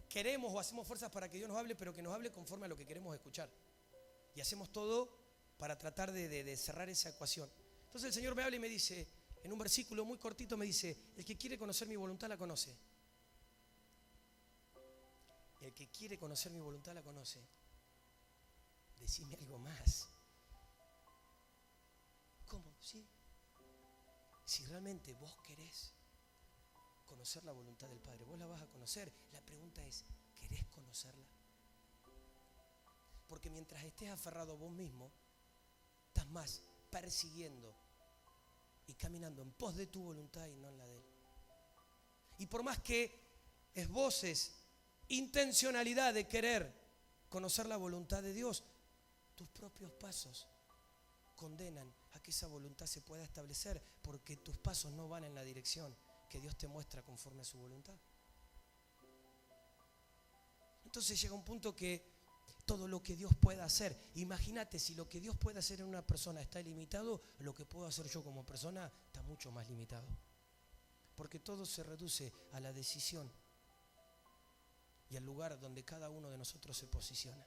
queremos o hacemos fuerzas para que Dios nos hable, pero que nos hable conforme a lo que queremos escuchar. Y hacemos todo para tratar de cerrar esa ecuación. Entonces el Señor me habla y me dice, en un versículo muy cortito me dice, el que quiere conocer mi voluntad la conoce. El que quiere conocer mi voluntad la conoce. Decime algo más. ¿Cómo? ¿Sí? Si realmente vos querés conocer la voluntad del Padre, vos la vas a conocer. La pregunta es, ¿querés conocerla? Porque mientras estés aferrado a vos mismo, estás más persiguiendo y caminando en pos de tu voluntad y no en la de Él. Y por más que esboces intencionalidad de querer conocer la voluntad de Dios, tus propios pasos condenan a que esa voluntad se pueda establecer, porque tus pasos no van en la dirección que Dios te muestra conforme a su voluntad. Entonces llega un punto que todo lo que Dios pueda hacer, imagínate, si lo que Dios puede hacer en una persona está limitado, lo que puedo hacer yo como persona está mucho más limitado. Porque todo se reduce a la decisión y al lugar donde cada uno de nosotros se posiciona.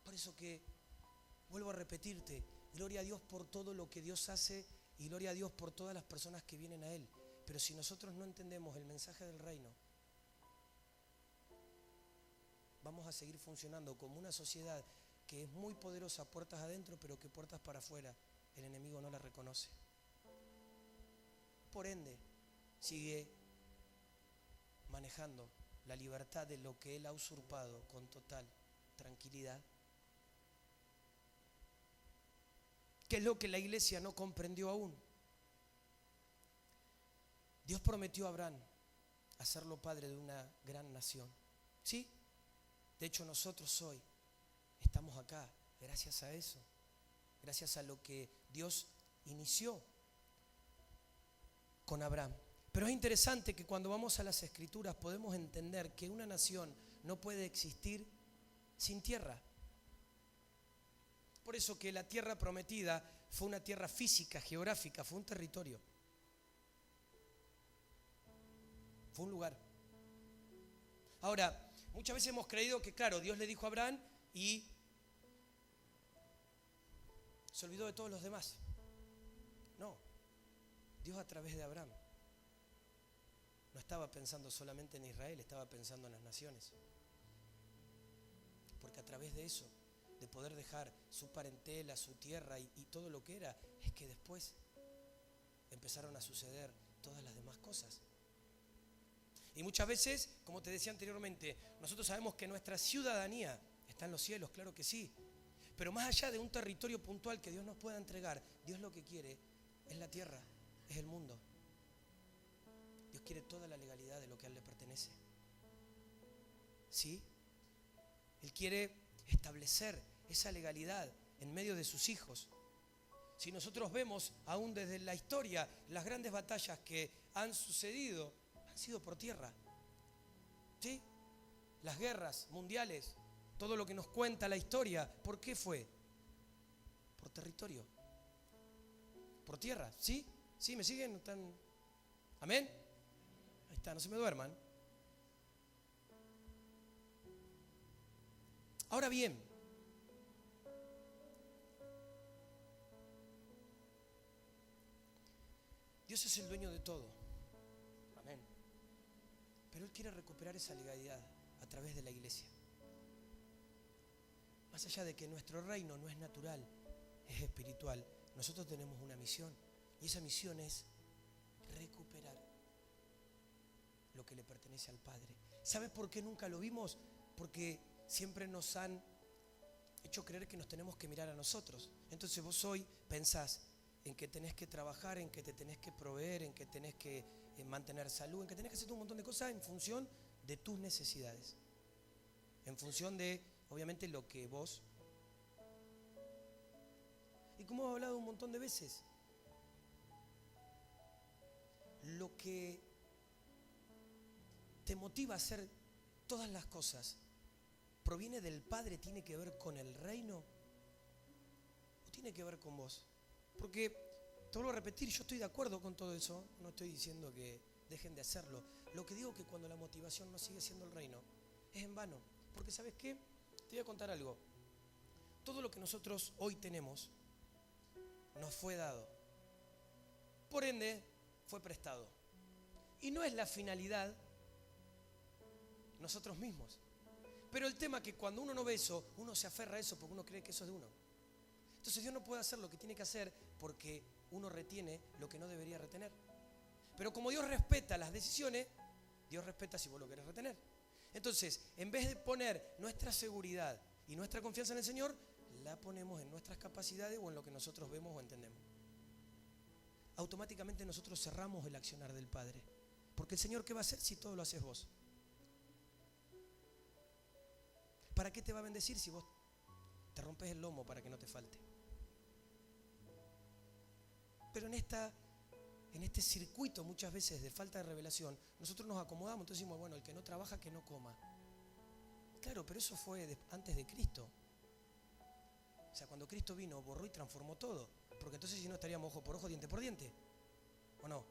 Por eso que, vuelvo a repetirte, gloria a Dios por todo lo que Dios hace y gloria a Dios por todas las personas que vienen a Él. Pero si nosotros no entendemos el mensaje del reino, vamos a seguir funcionando como una sociedad que es muy poderosa puertas adentro, pero que puertas para afuera el enemigo no la reconoce. Por ende, sigue manejando la libertad de lo que él ha usurpado con total tranquilidad. ¿Qué es lo que la iglesia no comprendió aún? Dios prometió a Abraham hacerlo padre de una gran nación. ¿Sí? De hecho, nosotros hoy estamos acá gracias a eso, gracias a lo que Dios inició con Abraham. Pero es interesante que cuando vamos a las Escrituras podemos entender que una nación no puede existir sin tierra. Por eso que la tierra prometida fue una tierra física, geográfica, fue un territorio, fue un lugar. Ahora, muchas veces hemos creído que, claro, Dios le dijo a Abraham y se olvidó de todos los demás. No, Dios a través de Abraham no estaba pensando solamente en Israel, estaba pensando en las naciones. Porque a través de eso, de poder dejar su parentela, su tierra y todo lo que era, es que después empezaron a suceder todas las demás cosas. Y muchas veces, como te decía anteriormente, nosotros sabemos que nuestra ciudadanía está en los cielos, claro que sí. Pero más allá de un territorio puntual que Dios nos pueda entregar, Dios lo que quiere es la tierra, es el mundo. Dios quiere toda la legalidad de lo que a Él le pertenece. ¿Sí? Él quiere establecer esa legalidad en medio de sus hijos. Si nosotros vemos aún desde la historia, las grandes batallas que han sucedido han sido por tierra. ¿Sí? Las guerras mundiales, todo lo que nos cuenta la historia, ¿por qué fue? Por territorio. Por tierra, ¿sí? ¿Sí? ¿Me siguen? ¿Están? ¿Amén? Ahí está, no se me duerman. Ahora bien, Dios es el dueño de todo. Amén. Pero Él quiere recuperar esa legalidad a través de la iglesia. Más allá de que nuestro reino no es natural, es espiritual, nosotros tenemos una misión. Y esa misión es recuperar lo que le pertenece al Padre. ¿Sabes por qué nunca lo vimos? Porque siempre nos han hecho creer que nos tenemos que mirar a nosotros. Entonces vos hoy pensás en que tenés que trabajar, en que te tenés que proveer, en que tenés que mantener salud, en que tenés que hacer un montón de cosas en función de tus necesidades. en función de, obviamente, lo que vos... Y como hemos hablado un montón de veces, lo que te motiva a hacer todas las cosas proviene del Padre, tiene que ver con el reino o tiene que ver con vos. Porque, te vuelvo a repetir, yo estoy de acuerdo con todo eso, no estoy diciendo que dejen de hacerlo. Lo que digo es que cuando la motivación no sigue siendo el reino, es en vano. Porque ¿sabes qué? Te voy a contar algo. Todo lo que nosotros hoy tenemos nos fue dado. Por ende, fue prestado. Y no es la finalidad nosotros mismos. Pero el tema es que cuando uno no ve eso, uno se aferra a eso porque uno cree que eso es de uno. Entonces Dios no puede hacer lo que tiene que hacer porque uno retiene lo que no debería retener. Pero como Dios respeta las decisiones, Dios respeta si vos lo querés retener. Entonces, en vez de poner nuestra seguridad y nuestra confianza en el Señor, la ponemos en nuestras capacidades o en lo que nosotros vemos o entendemos. Automáticamente nosotros cerramos el accionar del Padre. Porque el Señor, ¿qué va a hacer si todo lo haces vos? ¿Para qué te va a bendecir si vos te rompes el lomo para que no te falte? Pero en este circuito muchas veces de falta de revelación, nosotros nos acomodamos, entonces decimos, bueno, el que no trabaja que no coma. Claro, pero eso fue antes de Cristo. O sea, cuando Cristo vino, borró y transformó todo. Porque entonces si no estaríamos ojo por ojo, diente por diente. ¿O no?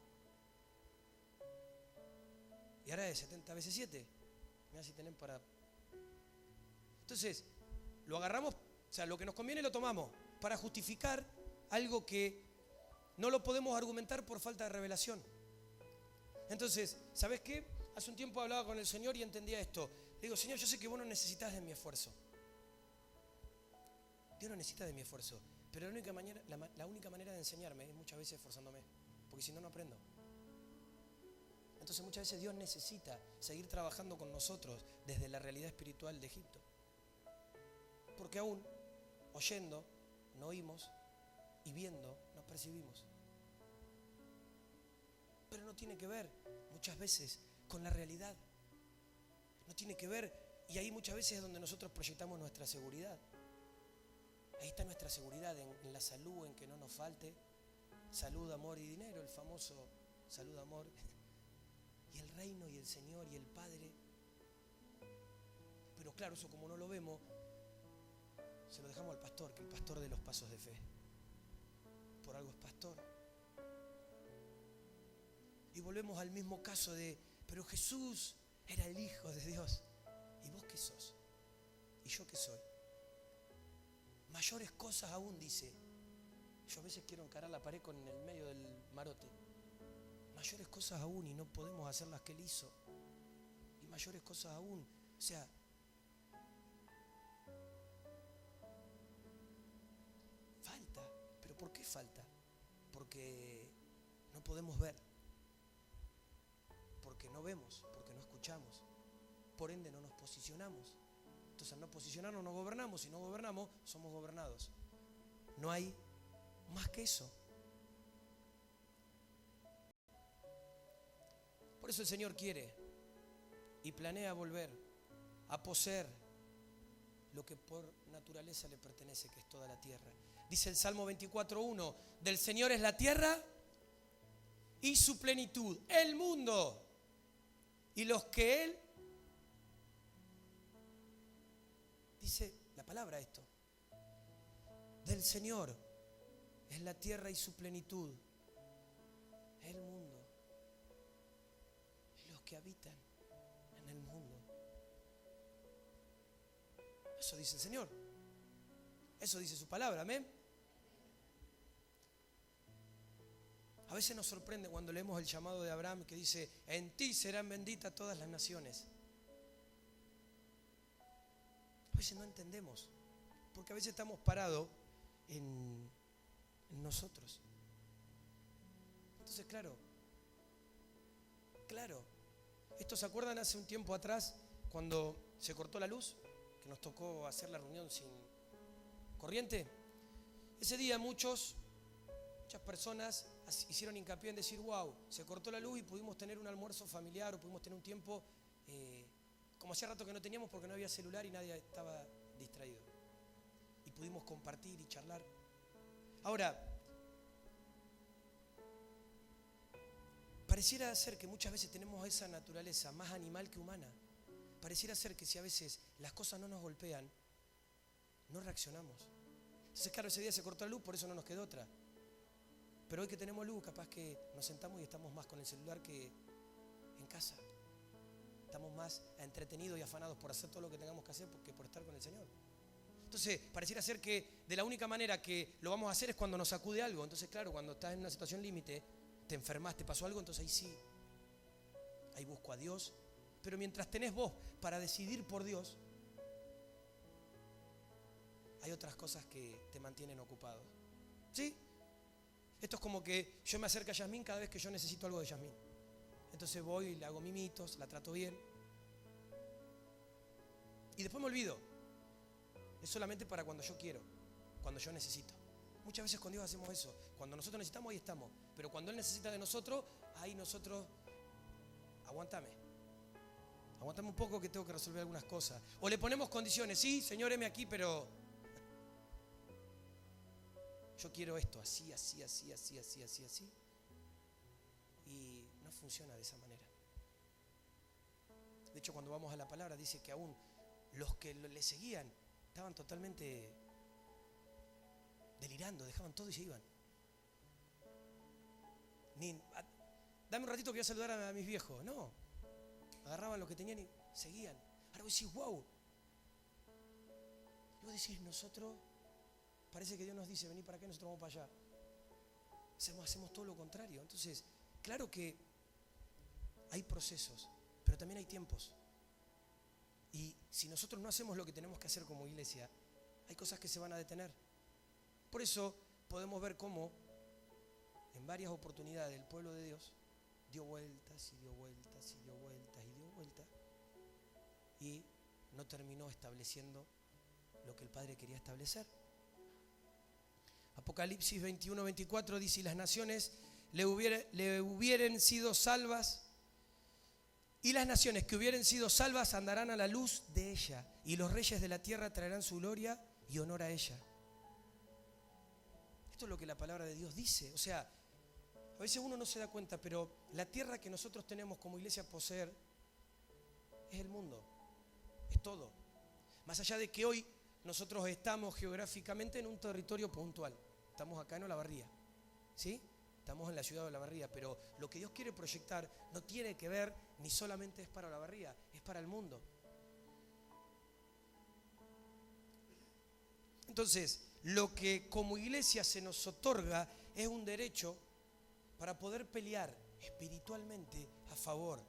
Y ahora es 70 veces 7. Mirá si tienen para... Entonces, lo agarramos, o sea, lo que nos conviene lo tomamos para justificar algo que no lo podemos argumentar por falta de revelación. Entonces, ¿sabes qué? Hace un tiempo hablaba con el Señor y entendía esto. Le digo, Señor, yo sé que vos no necesitas de mi esfuerzo. Dios no necesita de mi esfuerzo. Pero la única manera de enseñarme es muchas veces esforzándome. Porque si no, no aprendo. Entonces muchas veces Dios necesita seguir trabajando con nosotros desde la realidad espiritual de Egipto. Porque aún, oyendo, no oímos y viendo, no percibimos. Pero no tiene que ver, muchas veces, con la realidad. No tiene que ver, y ahí muchas veces es donde nosotros proyectamos nuestra seguridad. Ahí está nuestra seguridad, en la salud, en que no nos falte salud, amor y dinero, el famoso salud, amor. Y el reino, y el Señor, y el Padre. Pero claro, eso como no lo vemos, se lo dejamos al pastor, que el pastor de los pasos de fe. Por algo es pastor. Y volvemos al mismo caso de, pero Jesús era el Hijo de Dios. ¿Y vos qué sos? ¿Y yo qué soy? Mayores cosas aún, dice. Yo a veces quiero encarar la pared con el medio del marote. Mayores cosas aún y no podemos hacer las que Él hizo. Y mayores cosas aún. O sea, falta. ¿Pero por qué falta? Porque no podemos ver. Porque no vemos, porque no escuchamos. Por ende no nos posicionamos. Entonces al no posicionarnos no gobernamos. Si no gobernamos, somos gobernados. No hay más que eso. Por eso el Señor quiere y planea volver a poseer lo que por naturaleza le pertenece, que es toda la tierra. Dice el Salmo 24:1, del Señor es la tierra y su plenitud, el mundo y los que Él... Dice la palabra esto. Del Señor es la tierra y su plenitud, el mundo y los que habitan en el mundo. Eso dice el Señor. Eso dice su palabra, amén. A veces nos sorprende cuando leemos el llamado de Abraham que dice, en ti serán benditas todas las naciones. A veces no entendemos, porque a veces estamos parados en nosotros. Entonces, claro, ¿estos se acuerdan hace un tiempo atrás cuando se cortó la luz? Que nos tocó hacer la reunión sin corriente. Ese día muchas personas hicieron hincapié en decir, wow, se cortó la luz y pudimos tener un almuerzo familiar o pudimos tener un tiempo como hacía rato que no teníamos porque no había celular y nadie estaba distraído. Y pudimos compartir y charlar. Ahora, pareciera ser que muchas veces tenemos esa naturaleza más animal que humana. Pareciera ser que si a veces las cosas no nos golpean, no reaccionamos. Entonces, claro, ese día se cortó la luz, por eso no nos quedó otra. Pero hoy que tenemos luz, capaz que nos sentamos y estamos más con el celular que en casa. Estamos más entretenidos y afanados por hacer todo lo que tengamos que hacer que por estar con el Señor. Entonces, pareciera ser que de la única manera que lo vamos a hacer es cuando nos sacude algo. Entonces, claro, cuando estás en una situación límite, te enfermas, te pasó algo, entonces ahí sí. Ahí busco a Dios. Pero mientras tenés vos para decidir por Dios, hay otras cosas que te mantienen ocupado. ¿Sí? Esto es como que yo me acerco a Yasmín cada vez que yo necesito algo de Yasmín. Entonces voy y le hago mimitos, la trato bien. Y después me olvido. Es solamente para cuando yo quiero, cuando yo necesito. Muchas veces con Dios hacemos eso. Cuando nosotros necesitamos, ahí estamos. Pero cuando Él necesita de nosotros, ahí nosotros, aguántame un poco que tengo que resolver algunas cosas. O le ponemos condiciones, sí, Señor, heme aquí, pero yo quiero esto, así. Y no funciona de esa manera. De hecho, cuando vamos a la palabra, dice que aún los que le seguían estaban totalmente delirando, dejaban todo y se iban. Dame un ratito que voy a saludar a mis viejos. No, agarraban lo que tenían y seguían. Ahora vos decís, wow. Y vos decís, nosotros, parece que Dios nos dice, vení para acá y nosotros vamos para allá. Hacemos todo lo contrario. Entonces, claro que hay procesos, pero también hay tiempos. Y si nosotros no hacemos lo que tenemos que hacer como iglesia, hay cosas que se van a detener. Por eso podemos ver cómo en varias oportunidades el pueblo de Dios dio vueltas y no terminó estableciendo lo que el Padre quería establecer. Apocalipsis 21-24 dice: y las naciones le hubieren sido salvas, y las naciones que hubieren sido salvas andarán a la luz de ella, y los reyes de la tierra traerán su gloria y honor a ella. Esto es lo que la palabra de Dios dice. O sea, a veces uno no se da cuenta, pero la tierra que nosotros tenemos como iglesia a poseer es el mundo, es todo. Más allá de que hoy nosotros estamos geográficamente en un territorio puntual. Estamos acá en Olavarría, ¿sí? Estamos en la ciudad de Olavarría, pero lo que Dios quiere proyectar no tiene que ver ni solamente es para Olavarría, es para el mundo. Entonces, lo que como iglesia se nos otorga es un derecho para poder pelear espiritualmente a favor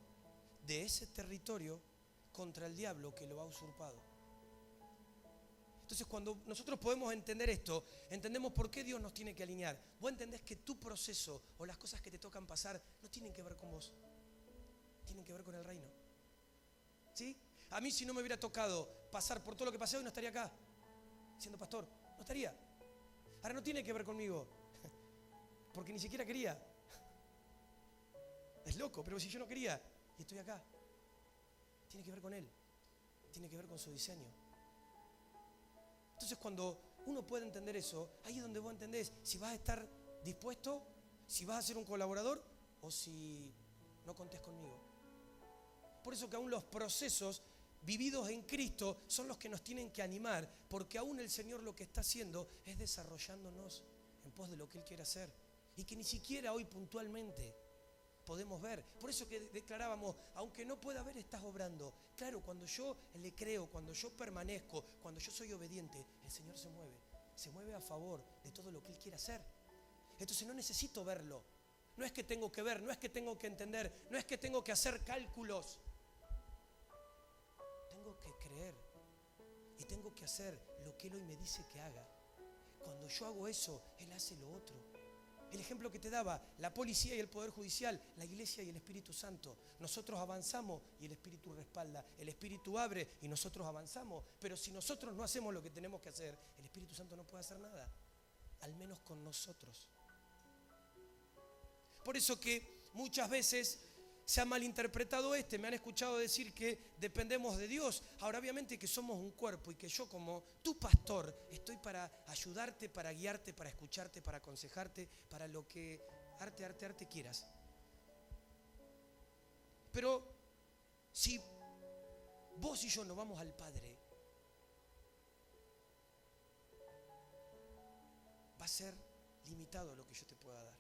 de ese territorio contra el diablo que lo ha usurpado. Entonces, cuando nosotros podemos entender esto, entendemos por qué Dios nos tiene que alinear. Vos entendés que tu proceso o las cosas que te tocan pasar no tienen que ver con vos, tienen que ver con el reino. ¿Sí? A mí, si no me hubiera tocado pasar por todo lo que pasé hoy, no estaría acá siendo pastor, no estaría. Ahora no tiene que ver conmigo, porque ni siquiera quería. Es loco, pero si yo no quería y estoy acá, tiene que ver con Él, tiene que ver con su diseño. Entonces, cuando uno puede entender eso, ahí es donde vos entendés si vas a estar dispuesto, si vas a ser un colaborador o si no contés conmigo. Por eso que aún los procesos vividos en Cristo son los que nos tienen que animar, porque aún el Señor lo que está haciendo es desarrollándonos en pos de lo que Él quiere hacer y que ni siquiera hoy puntualmente podemos ver. Por eso que declarábamos, aunque no pueda ver, estás obrando. Claro, cuando yo le creo, cuando yo permanezco, cuando yo soy obediente, el Señor se mueve a favor de todo lo que Él quiere hacer. Entonces no necesito verlo, no es que tengo que ver, no es que tengo que entender, no es que tengo que hacer cálculos. Tengo que creer y tengo que hacer lo que Él hoy me dice que haga. Cuando yo hago eso, Él hace lo otro. El ejemplo que te daba, la policía y el poder judicial, la iglesia y el Espíritu Santo. Nosotros avanzamos y el Espíritu respalda, el Espíritu abre y nosotros avanzamos. Pero si nosotros no hacemos lo que tenemos que hacer, el Espíritu Santo no puede hacer nada, al menos con nosotros. Por eso que muchas veces se ha malinterpretado me han escuchado decir que dependemos de Dios. Ahora, obviamente que somos un cuerpo y que yo como tu pastor estoy para ayudarte, para guiarte, para escucharte, para aconsejarte, para lo que arte quieras. Pero si vos y yo no vamos al Padre, va a ser limitado lo que yo te pueda dar.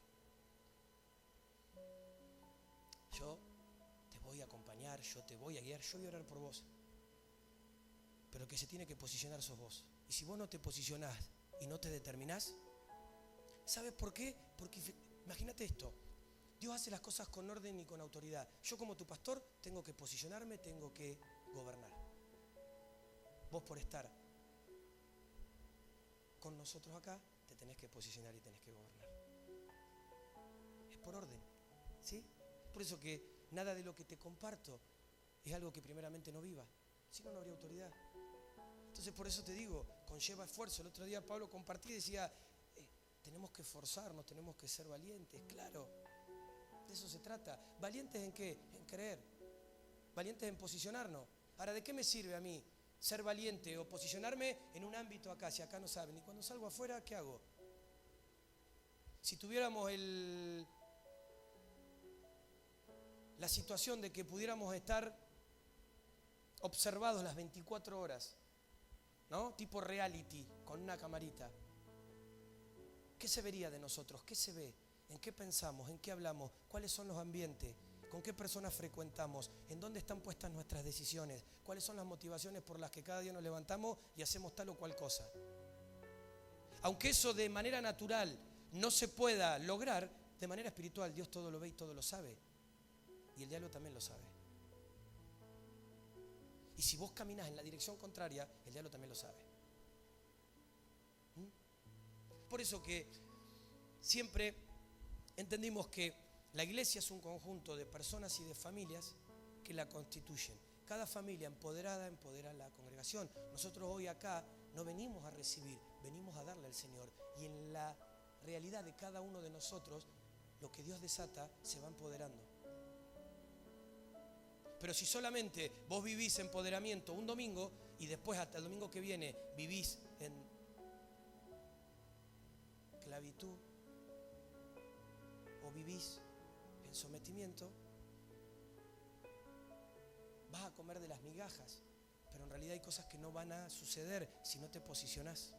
Yo te voy a acompañar, yo te voy a guiar, yo voy a orar por vos. Pero el que se tiene que posicionar sos vos. Y si vos no te posicionás y no te determinás, ¿sabes por qué? Porque imagínate esto. Dios hace las cosas con orden y con autoridad. Yo como tu pastor tengo que posicionarme, tengo que gobernar. Vos por estar con nosotros acá, te tenés que posicionar y tenés que gobernar. Es por orden, ¿sí? Por eso que nada de lo que te comparto es algo que primeramente no viva. Si no, no habría autoridad. Entonces por eso te digo, conlleva esfuerzo. El otro día Pablo compartía y decía, tenemos que esforzarnos, tenemos que ser valientes. Claro, de eso se trata. ¿Valientes en qué? En creer. ¿Valientes en posicionarnos? Ahora, ¿de qué me sirve a mí ser valiente o posicionarme en un ámbito acá, si acá no saben? Y cuando salgo afuera, ¿qué hago? Si tuviéramos la situación de que pudiéramos estar observados las 24 horas, ¿no? Tipo reality, con una camarita. ¿Qué se vería de nosotros? ¿Qué se ve? ¿En qué pensamos? ¿En qué hablamos? ¿Cuáles son los ambientes? ¿Con qué personas frecuentamos? ¿En dónde están puestas nuestras decisiones? ¿Cuáles son las motivaciones por las que cada día nos levantamos y hacemos tal o cual cosa? Aunque eso de manera natural no se pueda lograr, de manera espiritual Dios todo lo ve y todo lo sabe. Y el diablo también lo sabe. Y si vos caminás en la dirección contraria, el diablo también lo sabe. Por eso que siempre entendimos que la iglesia es un conjunto de personas y de familias que la constituyen. Cada familia empoderada empodera a la congregación. Nosotros hoy acá no venimos a recibir, venimos a darle al Señor. Y en la realidad de cada uno de nosotros, lo que Dios desata se va empoderando. Pero si solamente vos vivís empoderamiento un domingo y después hasta el domingo que viene vivís en esclavitud o vivís en sometimiento, vas a comer de las migajas, pero en realidad hay cosas que no van a suceder si no te posicionás.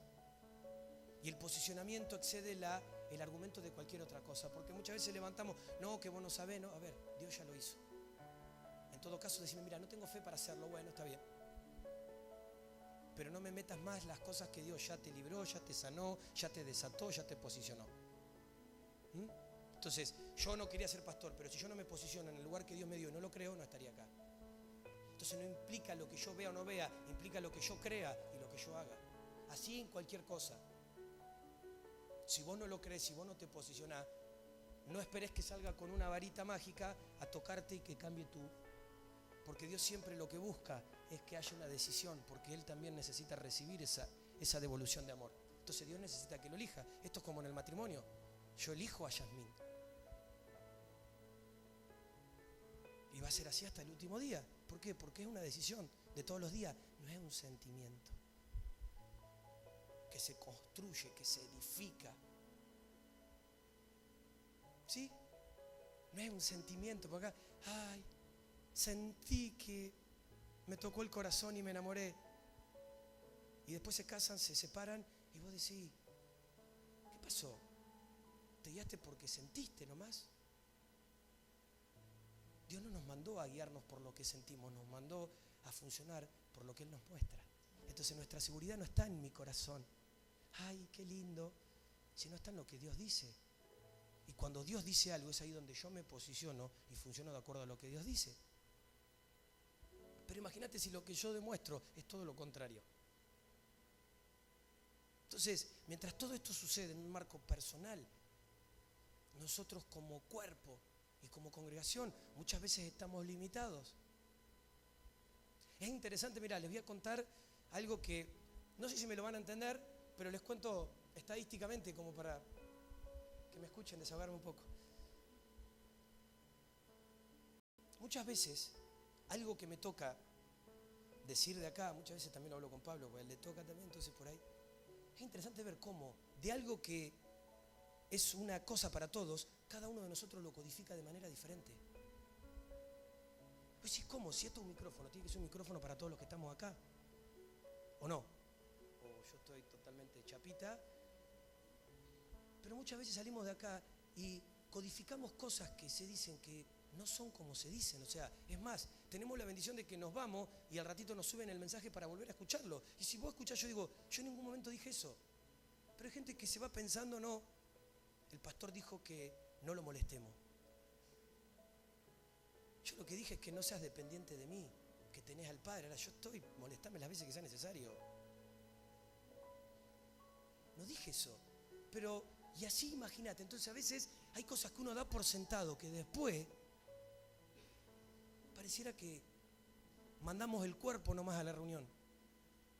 Y el posicionamiento excede el argumento de cualquier otra cosa, porque muchas veces levantamos, no, que vos no sabés, no, a ver, Dios ya lo hizo. En todo caso, decime, mira, no tengo fe para hacerlo, bueno, está bien. Pero no me metas más las cosas que Dios ya te libró, ya te sanó, ya te desató, ya te posicionó. Entonces, yo no quería ser pastor, pero si yo no me posiciono en el lugar que Dios me dio y no lo creo, no estaría acá. Entonces no implica lo que yo vea o no vea, implica lo que yo crea y lo que yo haga. Así en cualquier cosa. Si vos no lo crees, si vos no te posicionás, no esperes que salga con una varita mágica a tocarte y que cambie tu... Porque Dios siempre lo que busca es que haya una decisión, porque Él también necesita recibir esa devolución de amor. Entonces Dios necesita que lo elija. Esto es como en el matrimonio. Yo elijo a Yasmín. Y va a ser así hasta el último día. ¿Por qué? Porque es una decisión de todos los días. No es un sentimiento que se construye, que se edifica. ¿Sí? No es un sentimiento. Porque acá, ay, sentí que me tocó el corazón y me enamoré. Y después se casan, se separan y vos decís, ¿qué pasó? ¿Te guiaste porque sentiste nomás? Dios no nos mandó a guiarnos por lo que sentimos, nos mandó a funcionar por lo que Él nos muestra. Entonces nuestra seguridad no está en mi corazón. Ay, qué lindo. Sino está en lo que Dios dice. Y cuando Dios dice algo es ahí donde yo me posiciono y funciono de acuerdo a lo que Dios dice. Pero imagínate si lo que yo demuestro es todo lo contrario. Entonces, mientras todo esto sucede en un marco personal, nosotros como cuerpo y como congregación muchas veces estamos limitados. Es interesante, mirá, les voy a contar algo que no sé si me lo van a entender, pero les cuento estadísticamente como para que me escuchen, desahogarme un poco. Muchas veces, algo que me toca decir de acá, muchas veces también lo hablo con Pablo, porque él le toca también, entonces por ahí. Es interesante ver cómo de algo que es una cosa para todos, cada uno de nosotros lo codifica de manera diferente. Pues sí, ¿cómo? Si esto es un micrófono, tiene que ser un micrófono para todos los que estamos acá. ¿O no? O yo estoy totalmente chapita. Pero muchas veces salimos de acá y codificamos cosas que se dicen que no son como se dicen. O sea, es más, tenemos la bendición de que nos vamos y al ratito nos suben el mensaje para volver a escucharlo. Y si vos escuchás, yo digo, yo en ningún momento dije eso. Pero hay gente que se va pensando, no, el pastor dijo que no lo molestemos. Yo lo que dije es que no seas dependiente de mí, que tenés al Padre. Ahora yo estoy, molestame las veces que sea necesario. No dije eso. Pero, y así imagínate, entonces a veces hay cosas que uno da por sentado, que después pareciera que mandamos el cuerpo nomás a la reunión.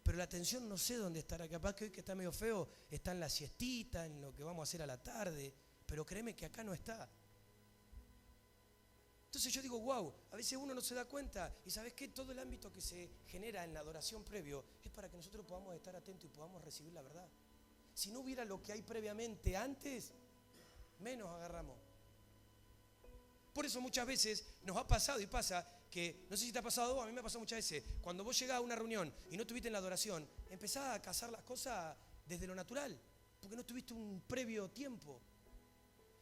Pero la atención no sé dónde estará. Capaz que hoy que está medio feo, está en la siestita, en lo que vamos a hacer a la tarde. Pero créeme que acá no está. Entonces yo digo, wow, a veces uno no se da cuenta. Y ¿sabes qué? Todo el ámbito que se genera en la adoración previo es para que nosotros podamos estar atentos y podamos recibir la verdad. Si no hubiera lo que hay previamente antes, menos agarramos. Por eso muchas veces nos ha pasado y pasa que, no sé si te ha pasado a vos, a mí me ha pasado muchas veces, cuando vos llegás a una reunión y no estuviste en la adoración, empezás a cazar las cosas desde lo natural, porque no tuviste un previo tiempo.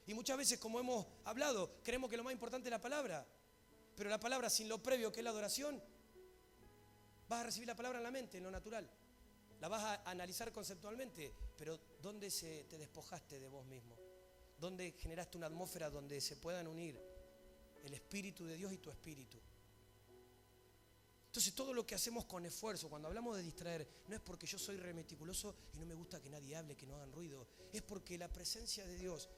Y muchas veces, como hemos hablado, creemos que lo más importante es la palabra, pero la palabra sin lo previo, que es la adoración, vas a recibir la palabra en la mente, en lo natural. La vas a analizar conceptualmente, pero ¿dónde te despojaste de vos mismo? ¿Dónde generaste una atmósfera donde se puedan unir el Espíritu de Dios y tu espíritu? Entonces todo lo que hacemos con esfuerzo, cuando hablamos de distraer, no es porque yo soy re meticuloso y no me gusta que nadie hable, que no hagan ruido. Es porque la presencia de Dios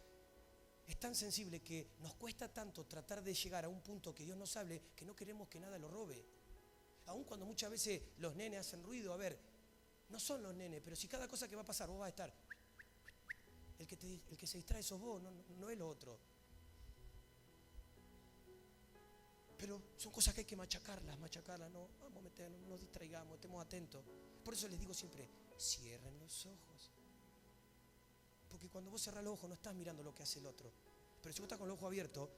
es tan sensible que nos cuesta tanto tratar de llegar a un punto que Dios nos hable, que no queremos que nada lo robe. Aun cuando muchas veces los nenes hacen ruido, a ver, no son los nenes, pero si cada cosa que va a pasar vos vas a estar, el que se distrae sos vos, no es lo otro. Pero son cosas que hay que machacarlas, no, vamos a meternos, no nos distraigamos, estemos atentos. Por eso les digo siempre, cierren los ojos. Porque cuando vos cerrás los ojos no estás mirando lo que hace el otro. Pero si vos estás con los ojos abiertos,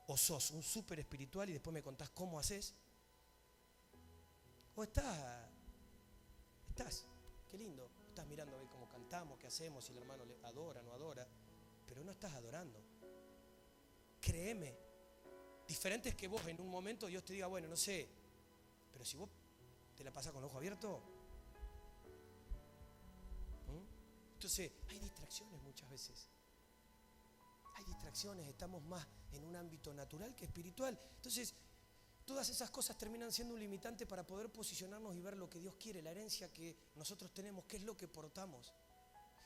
o sos un súper espiritual y después me contás cómo haces, o estás, qué lindo, estás mirando a ver cómo cantamos, qué hacemos, si el hermano le adora, no adora, pero no estás adorando. Créeme, diferente es que vos en un momento Dios te diga, bueno, no sé, pero si vos te la pasás con los ojos abiertos, entonces hay distracciones muchas veces. Hay distracciones, estamos más en un ámbito natural que espiritual. Entonces, todas esas cosas terminan siendo un limitante para poder posicionarnos y ver lo que Dios quiere, la herencia que nosotros tenemos, qué es lo que portamos.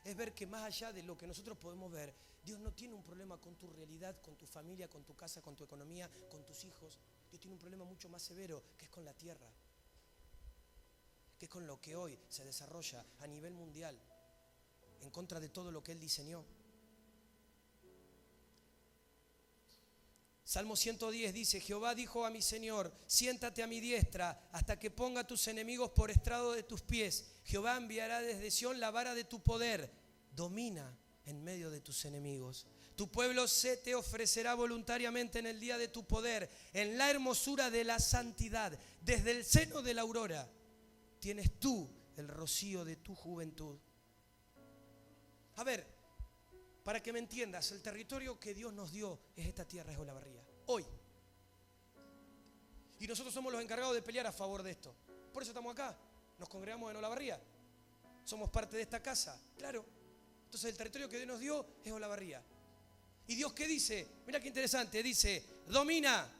Es ver que más allá de lo que nosotros podemos ver, Dios no tiene un problema con tu realidad, con tu familia, con tu casa, con tu economía, con tus hijos. Dios tiene un problema mucho más severo, que es con la tierra, que es con lo que hoy se desarrolla a nivel mundial, en contra de todo lo que Él diseñó. Salmo 110 dice, Jehová dijo a mi Señor, siéntate a mi diestra hasta que ponga a tus enemigos por estrado de tus pies. Jehová enviará desde Sión la vara de tu poder. Domina en medio de tus enemigos. Tu pueblo se te ofrecerá voluntariamente en el día de tu poder, en la hermosura de la santidad. Desde el seno de la aurora tienes tú el rocío de tu juventud. A ver, para que me entiendas, el territorio que Dios nos dio es esta tierra, es Olavarría, hoy. Y nosotros somos los encargados de pelear a favor de esto. Por eso estamos acá, nos congregamos en Olavarría. Somos parte de esta casa, claro. Entonces el territorio que Dios nos dio es Olavarría. ¿Y Dios qué dice? Mira qué interesante, dice, domina.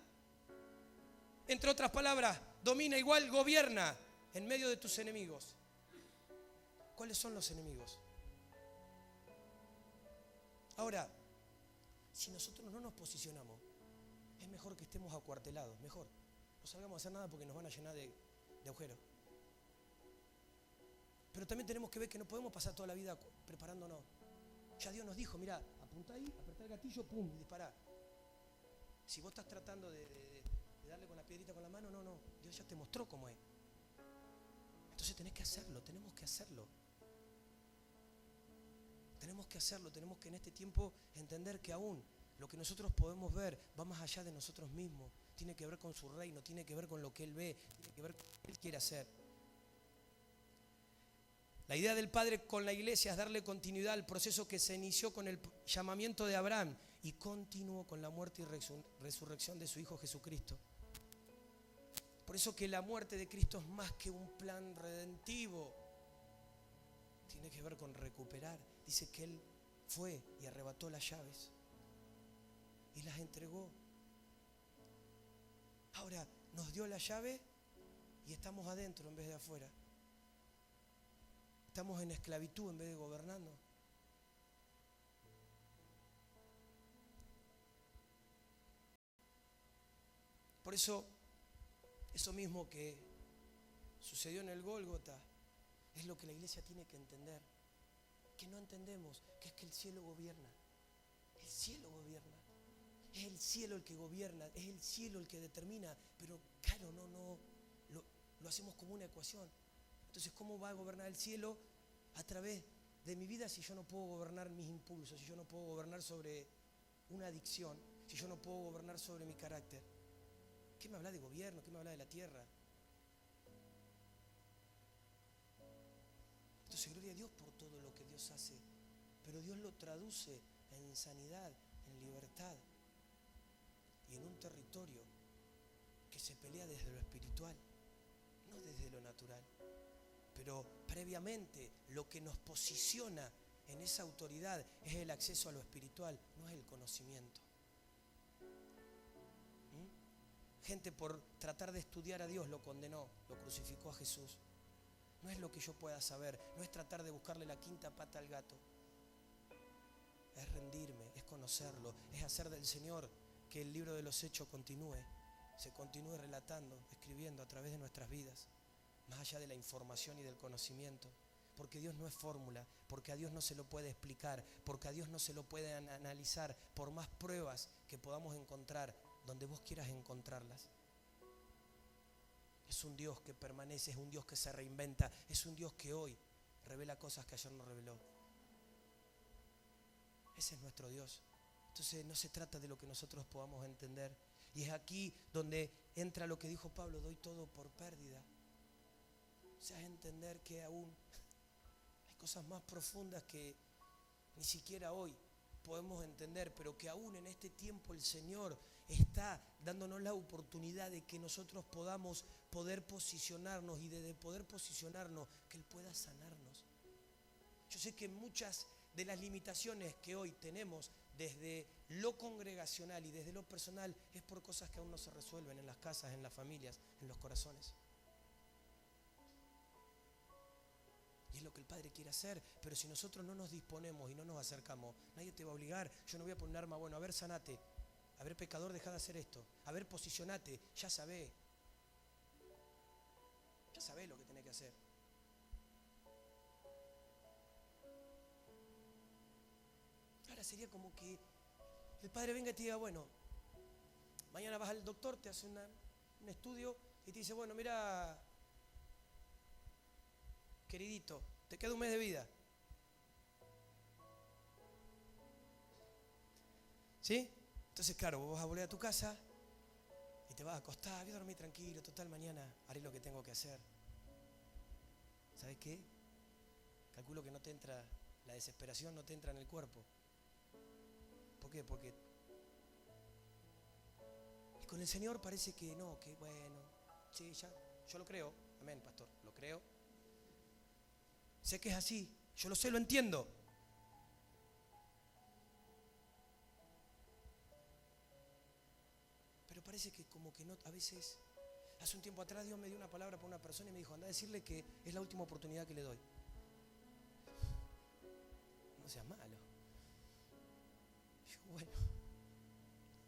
Entre otras palabras, domina igual, gobierna en medio de tus enemigos. ¿Cuáles son los enemigos? Ahora, si nosotros no nos posicionamos, es mejor que estemos acuartelados, mejor. No salgamos a hacer nada porque nos van a llenar de agujeros. Pero también tenemos que ver que no podemos pasar toda la vida preparándonos. Ya Dios nos dijo, mira, apuntá ahí, apretá el gatillo, pum, y dispará. Si vos estás tratando de darle con la piedrita con la mano, no, Dios ya te mostró cómo es. Entonces tenés que hacerlo, tenemos que hacerlo. Tenemos que hacerlo, tenemos que en este tiempo entender que aún lo que nosotros podemos ver va más allá de nosotros mismos. Tiene que ver con su reino, tiene que ver con lo que Él ve, tiene que ver con lo que Él quiere hacer. La idea del Padre con la iglesia es darle continuidad al proceso que se inició con el llamamiento de Abraham y continuó con la muerte y resurrección de su Hijo Jesucristo. Por eso que la muerte de Cristo es más que un plan redentivo. Tiene que ver con recuperar. Dice que Él fue y arrebató las llaves y las entregó. Ahora nos dio la llave y estamos adentro en vez de afuera. Estamos en esclavitud en vez de gobernando. Por eso mismo que sucedió en el Gólgota es lo que la iglesia tiene que entender. Que no entendemos, que es que el cielo gobierna. El cielo gobierna. Es el cielo el que gobierna, es el cielo el que determina. Pero claro, lo hacemos como una ecuación. Entonces, ¿cómo va a gobernar el cielo a través de mi vida si yo no puedo gobernar mis impulsos, si yo no puedo gobernar sobre una adicción, si yo no puedo gobernar sobre mi carácter? ¿Qué me habla de gobierno? ¿Qué me habla de la tierra? Entonces, gloria a Dios por todo lo que Dios hace, pero Dios lo traduce en sanidad, en libertad y en un territorio que se pelea desde lo espiritual, no desde lo natural. Pero previamente lo que nos posiciona en esa autoridad es el acceso a lo espiritual, no es el conocimiento. Gente por tratar de estudiar a Dios lo condenó, lo crucificó a Jesús. No es lo que yo pueda saber, no es tratar de buscarle la quinta pata al gato. Es rendirme, es conocerlo, es hacer del Señor que el libro de los Hechos se continúe relatando, escribiendo a través de nuestras vidas, más allá de la información y del conocimiento. Porque Dios no es fórmula, porque a Dios no se lo puede explicar, porque a Dios no se lo puede analizar, por más pruebas que podamos encontrar, donde vos quieras encontrarlas. Es un Dios que permanece, es un Dios que se reinventa, es un Dios que hoy revela cosas que ayer no reveló. Ese es nuestro Dios. Entonces no se trata de lo que nosotros podamos entender. Y es aquí donde entra lo que dijo Pablo: doy todo por pérdida. O sea, es entender que aún hay cosas más profundas que ni siquiera hoy podemos entender, pero que aún en este tiempo el Señor está dándonos la oportunidad de que nosotros podamos poder posicionarnos, y de poder posicionarnos, que Él pueda sanarnos. Yo sé que muchas de las limitaciones que hoy tenemos desde lo congregacional y desde lo personal es por cosas que aún no se resuelven en las casas, en las familias, en los corazones. Y es lo que el Padre quiere hacer, pero si nosotros no nos disponemos y no nos acercamos, nadie te va a obligar. Yo no voy a poner un arma, bueno, a ver, sanate, a ver, pecador, deja de hacer esto, a ver, posicionate, ya sabés lo que tenés que hacer. Ahora sería como que el Padre venga y te diga: bueno, mañana vas al doctor, te hace un estudio y te dice: bueno, mira, queridito, te queda un mes de vida. ¿Sí? Entonces, claro, vos vas a volver a tu casa y te vas a acostar, voy a dormir tranquilo, total, mañana haré lo que tengo que hacer. ¿Sabes qué? Calculo que no te entra, la desesperación no te entra en el cuerpo. ¿Por qué? Porque y con el Señor parece que no, que bueno, sí, ya, yo lo creo, amén, pastor, lo creo. Sé que es así, yo lo sé, lo entiendo. Pero parece que como que no, a veces, hace un tiempo atrás Dios me dio una palabra para una persona y me dijo: anda a decirle que es la última oportunidad que le doy. No seas malo. Yo, bueno,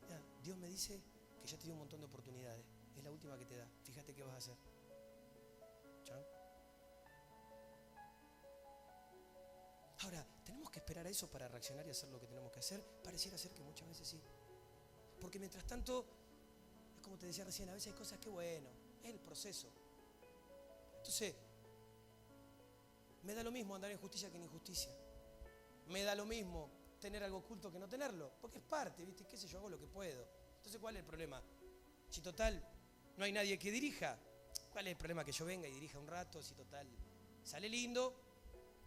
ya, Dios me dice que ya te dio un montón de oportunidades, es la última que te da, fíjate qué vas a hacer. ¿Chan? Ahora, ¿tenemos que esperar a eso para reaccionar y hacer lo que tenemos que hacer? Pareciera ser que muchas veces sí. Porque mientras tanto, es como te decía recién, a veces hay cosas que bueno, es el proceso. Entonces, me da lo mismo andar en justicia que en injusticia. Me da lo mismo tener algo oculto que no tenerlo, porque es parte, ¿viste? ¿Qué sé yo? Hago lo que puedo. Entonces, ¿cuál es el problema? Si total no hay nadie que dirija, ¿cuál es el problema que yo venga y dirija un rato? Si total sale lindo,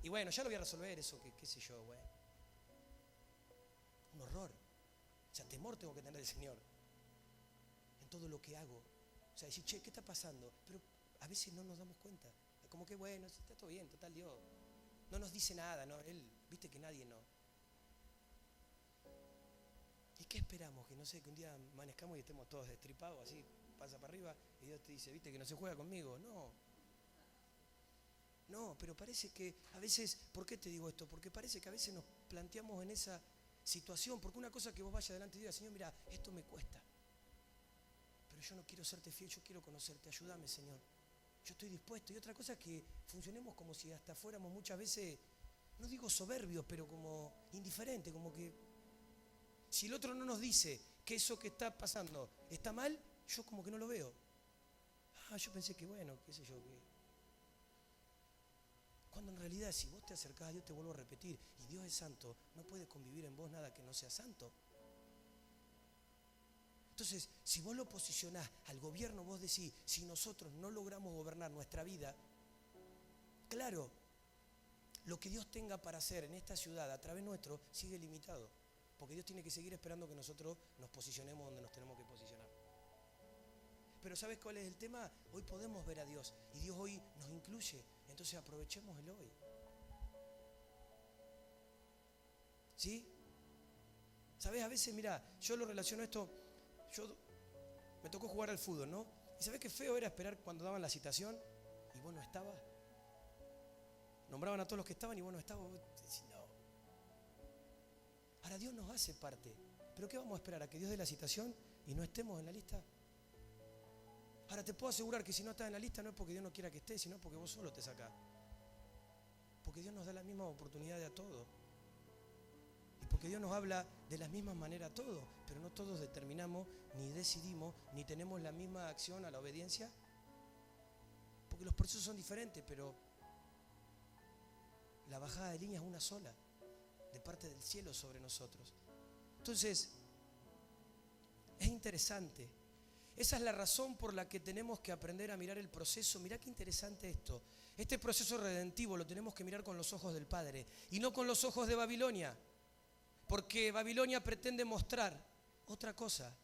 y bueno, ya lo voy a resolver eso, que qué sé yo, güey. Un horror. O sea, temor tengo que tener del Señor en todo lo que hago. O sea, decir, che, ¿qué está pasando? Pero a veces no nos damos cuenta. Como que bueno, está todo bien, total Dios no nos dice nada, ¿no? Él, viste que nadie no. ¿Y qué esperamos? Que no sé, que un día amanezcamos y estemos todos destripados, así, pasa para arriba, y Dios te dice, viste que no se juega conmigo. No, pero parece que a veces, ¿por qué te digo esto? Porque parece que a veces nos planteamos en esa situación, porque una cosa es que vos vayas delante y digas, Señor, mira, esto me cuesta, pero yo no quiero serte fiel, yo quiero conocerte, ayúdame, Señor. Yo estoy dispuesto. Y otra cosa es que funcionemos como si hasta fuéramos muchas veces, no digo soberbios, pero como indiferentes, como que si el otro no nos dice que eso que está pasando está mal, yo como que no lo veo. Yo pensé que bueno, qué sé yo, que... Cuando en realidad si vos te acercás a Dios, te vuelvo a repetir, y Dios es santo, no puede convivir en vos nada que no sea santo. Entonces, si vos lo posicionás al gobierno, vos decís, si nosotros no logramos gobernar nuestra vida, claro, lo que Dios tenga para hacer en esta ciudad a través nuestro sigue limitado. Porque Dios tiene que seguir esperando que nosotros nos posicionemos donde nos tenemos que posicionar. Pero ¿sabes cuál es el tema? Hoy podemos ver a Dios y Dios hoy nos incluye. Entonces aprovechemos el hoy. ¿Sí? ¿Sabes? A veces, mira, yo lo relaciono esto... Me tocó jugar al fútbol, ¿no? ¿Y sabés qué feo era esperar cuando daban la citación y vos no estabas? Nombraban a todos los que estaban y vos no estabas. Vos decís, no. Ahora Dios nos hace parte. ¿Pero qué vamos a esperar? ¿A que Dios dé la citación y no estemos en la lista? Ahora te puedo asegurar que si no estás en la lista no es porque Dios no quiera que estés, sino porque vos solo te sacás. Porque Dios nos da la misma oportunidad a todos. Y porque Dios nos habla de la misma manera a todos, pero no todos determinamos, ni decidimos, ni tenemos la misma acción a la obediencia. Porque los procesos son diferentes, pero la bajada de línea es una sola, de parte del cielo sobre nosotros. Entonces, es interesante. Esa es la razón por la que tenemos que aprender a mirar el proceso. Mirá qué interesante esto. Este proceso redentivo lo tenemos que mirar con los ojos del Padre y no con los ojos de Babilonia. Porque Babilonia pretende mostrar otra cosa.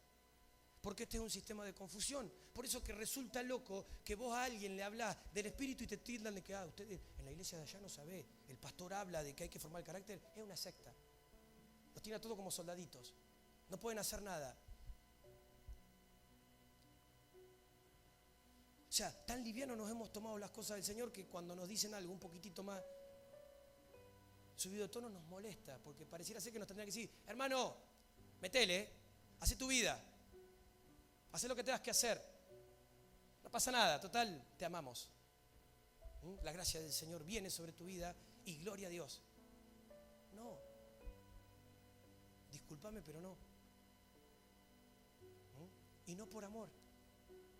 Porque este es un sistema de confusión. Por eso que resulta loco que vos a alguien le hablás del espíritu y te tildan de que ustedes en la iglesia de allá no sabés. El pastor habla de que hay que formar el carácter. Es una secta. Los tiene a todos como soldaditos. No pueden hacer nada. O sea, tan liviano nos hemos tomado las cosas del Señor que cuando nos dicen algo un poquitito más subido de tono nos molesta, porque pareciera ser que nos tendría que decir, hermano, metele, haz tu vida, haz lo que tengas que hacer, no pasa nada, total, te amamos. La gracia del Señor viene sobre tu vida y gloria a Dios. No, discúlpame, pero no. Y no por amor,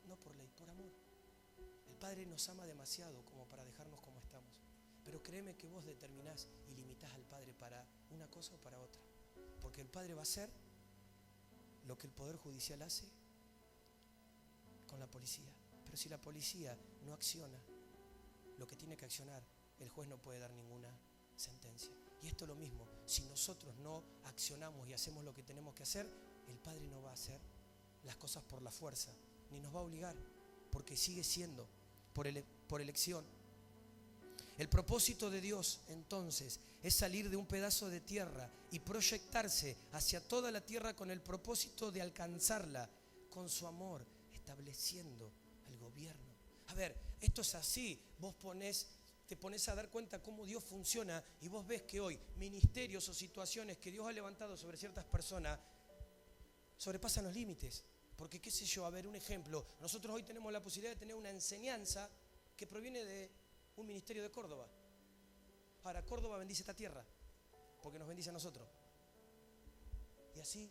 no por ley, por amor. El Padre nos ama demasiado como para dejarnos como estamos. Pero créeme que vos determinás y limitás al Padre para una cosa o para otra. Porque el Padre va a hacer lo que el Poder Judicial hace con la policía. Pero si la policía no acciona lo que tiene que accionar, el juez no puede dar ninguna sentencia. Y esto es lo mismo. Si nosotros no accionamos y hacemos lo que tenemos que hacer, el Padre no va a hacer las cosas por la fuerza, ni nos va a obligar, porque sigue siendo por elección. El propósito de Dios, entonces, es salir de un pedazo de tierra y proyectarse hacia toda la tierra con el propósito de alcanzarla con su amor, estableciendo el gobierno. A ver, esto es así. Vos te pones a dar cuenta cómo Dios funciona y vos ves que hoy ministerios o situaciones que Dios ha levantado sobre ciertas personas sobrepasan los límites. Porque, qué sé yo, a ver, un ejemplo. Nosotros hoy tenemos la posibilidad de tener una enseñanza que proviene de un ministerio de Córdoba. Ahora, Córdoba bendice esta tierra, porque nos bendice a nosotros. Y así,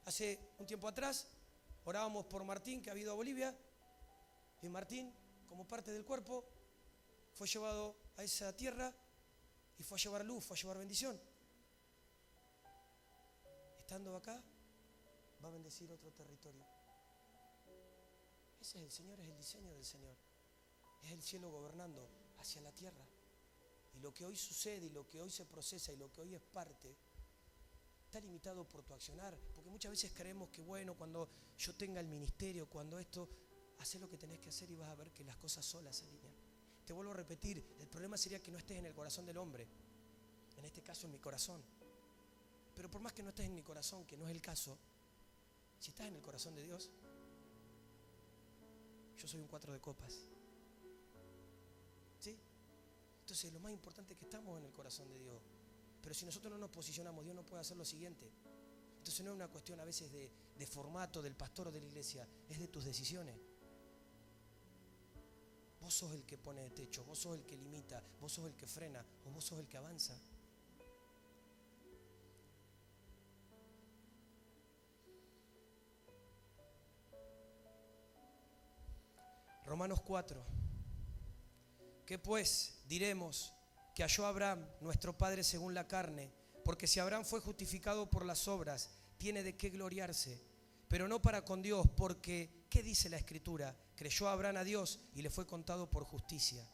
Hace un tiempo atrás orábamos por Martín, que ha ido a Bolivia, y Martín, como parte del cuerpo, fue llevado a esa tierra y fue a llevar luz, fue a llevar bendición. Estando acá, va a bendecir otro territorio. Ese es el Señor, es el diseño del Señor. Es el cielo gobernando hacia la tierra. Y lo que hoy sucede, y lo que hoy se procesa, y lo que hoy es parte, está limitado por tu accionar. Porque muchas veces creemos que, bueno, cuando yo tenga el ministerio, cuando esto, haz lo que tenés que hacer y vas a ver que las cosas solas se alinean. Te vuelvo a repetir, el problema sería que no estés en el corazón del hombre. En este caso, en mi corazón. Pero por más que no estés en mi corazón, que no es el caso, si estás en el corazón de Dios, yo soy un 4 de copas. ¿Sí? Entonces lo más importante es que estamos en el corazón de Dios. Pero si nosotros no nos posicionamos, Dios no puede hacer lo siguiente. Entonces no es una cuestión a veces de formato del pastor o de la iglesia, es de tus decisiones. Vos sos el que pone el techo, vos sos el que limita, vos sos el que frena o vos sos el que avanza. Romanos 4. ¿Qué pues diremos que halló Abraham, nuestro padre según la carne? Porque si Abraham fue justificado por las obras, tiene de qué gloriarse, pero no para con Dios, porque, ¿qué dice la Escritura? Creyó Abraham a Dios y le fue contado por justicia.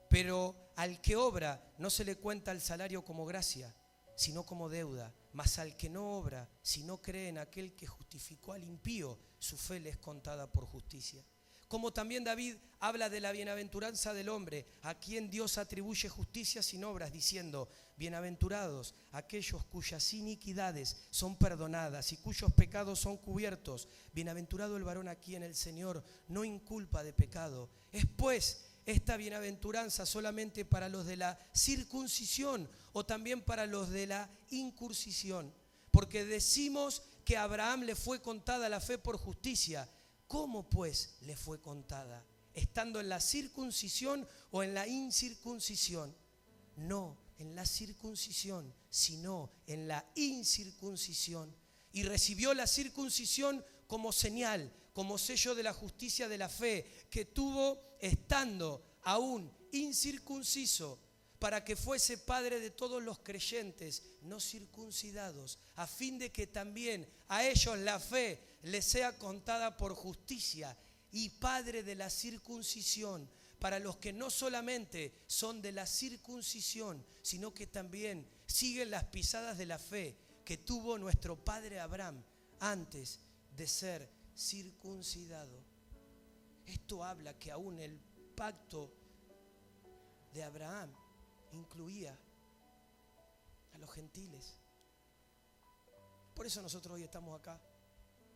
Pero al que obra no se le cuenta el salario como gracia, sino como deuda. Mas al que no obra, si no cree en aquel que justificó al impío, su fe le es contada por justicia. Como también David habla de la bienaventuranza del hombre, a quien Dios atribuye justicia sin obras, diciendo: bienaventurados aquellos cuyas iniquidades son perdonadas y cuyos pecados son cubiertos. Bienaventurado el varón a quien el Señor no inculpa de pecado. Es pues esta bienaventuranza solamente para los de la circuncisión o también para los de la incursión. Porque decimos que a Abraham le fue contada la fe por justicia. ¿Cómo pues le fue contada? ¿Estando en la circuncisión o en la incircuncisión? No en la circuncisión, sino en la incircuncisión. Y recibió la circuncisión como señal, como sello de la justicia de la fe, que tuvo estando aún incircunciso, para que fuese padre de todos los creyentes no circuncidados, a fin de que también a ellos la fe les sea contada por justicia, y padre de la circuncisión, para los que no solamente son de la circuncisión, sino que también siguen las pisadas de la fe que tuvo nuestro padre Abraham antes de ser circuncidado. Esto habla que aún el pacto de Abraham incluía a los gentiles. Por eso nosotros hoy estamos acá.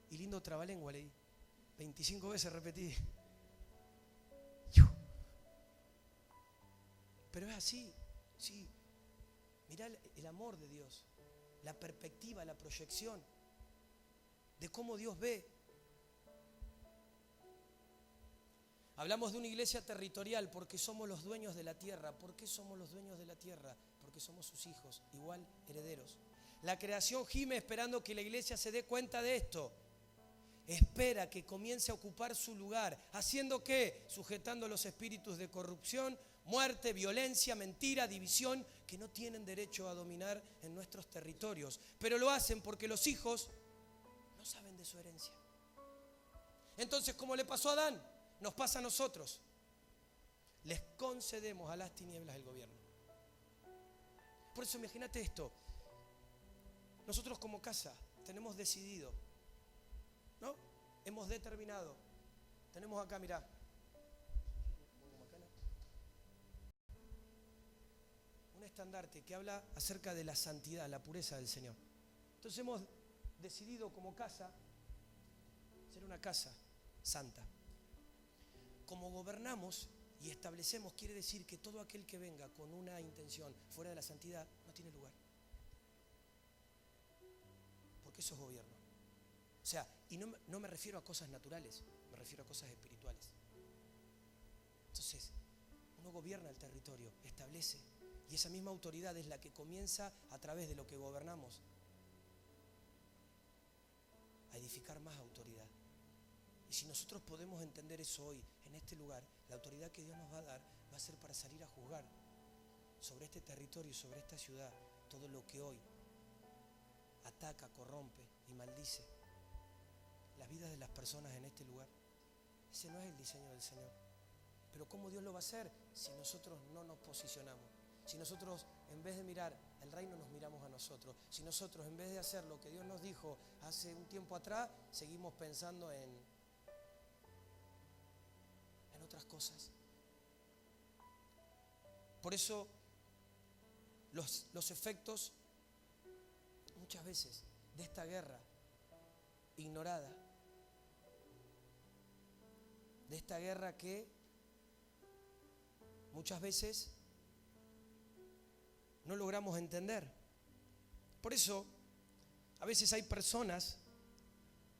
Y lindo trabalengua leí. 25 veces repetí. Pero es así, sí. Mirá el amor de Dios, la perspectiva, la proyección de cómo Dios ve. Hablamos de una iglesia territorial porque somos los dueños de la tierra. ¿Por qué somos los dueños de la tierra? Porque somos sus hijos, igual herederos. La creación gime esperando que la iglesia se dé cuenta de esto. Espera que comience a ocupar su lugar. ¿Haciendo qué? Sujetando los espíritus de corrupción, muerte, violencia, mentira, división, que no tienen derecho a dominar en nuestros territorios. Pero lo hacen porque los hijos no saben de su herencia. Entonces, como le pasó a Adán, nos pasa a nosotros. Les concedemos a las tinieblas el gobierno. Por eso imagínate esto. Nosotros como casa tenemos decidido, ¿no? Hemos determinado. Tenemos acá, mirá. Un estandarte que habla acerca de la santidad, la pureza del Señor. Entonces hemos decidido como casa ser una casa santa. Como gobernamos y establecemos, quiere decir que todo aquel que venga con una intención fuera de la santidad no tiene lugar. Porque eso es gobierno. O sea, y no me refiero a cosas naturales, me refiero a cosas espirituales. Entonces, uno gobierna el territorio, establece, y esa misma autoridad es la que comienza a través de lo que gobernamos a edificar más autoridad. Y si nosotros podemos entender eso hoy, en este lugar, la autoridad que Dios nos va a dar va a ser para salir a juzgar sobre este territorio, sobre esta ciudad, todo lo que hoy ataca, corrompe y maldice las vidas de las personas en este lugar. Ese no es el diseño del Señor. Pero ¿cómo Dios lo va a hacer si nosotros no nos posicionamos? Si nosotros, en vez de mirar el reino, nos miramos a nosotros. Si nosotros, en vez de hacer lo que Dios nos dijo hace un tiempo atrás, seguimos pensando en otras cosas. Por eso, los efectos, muchas veces, de esta guerra ignorada, de esta guerra que muchas veces no logramos entender. Por eso, a veces hay personas,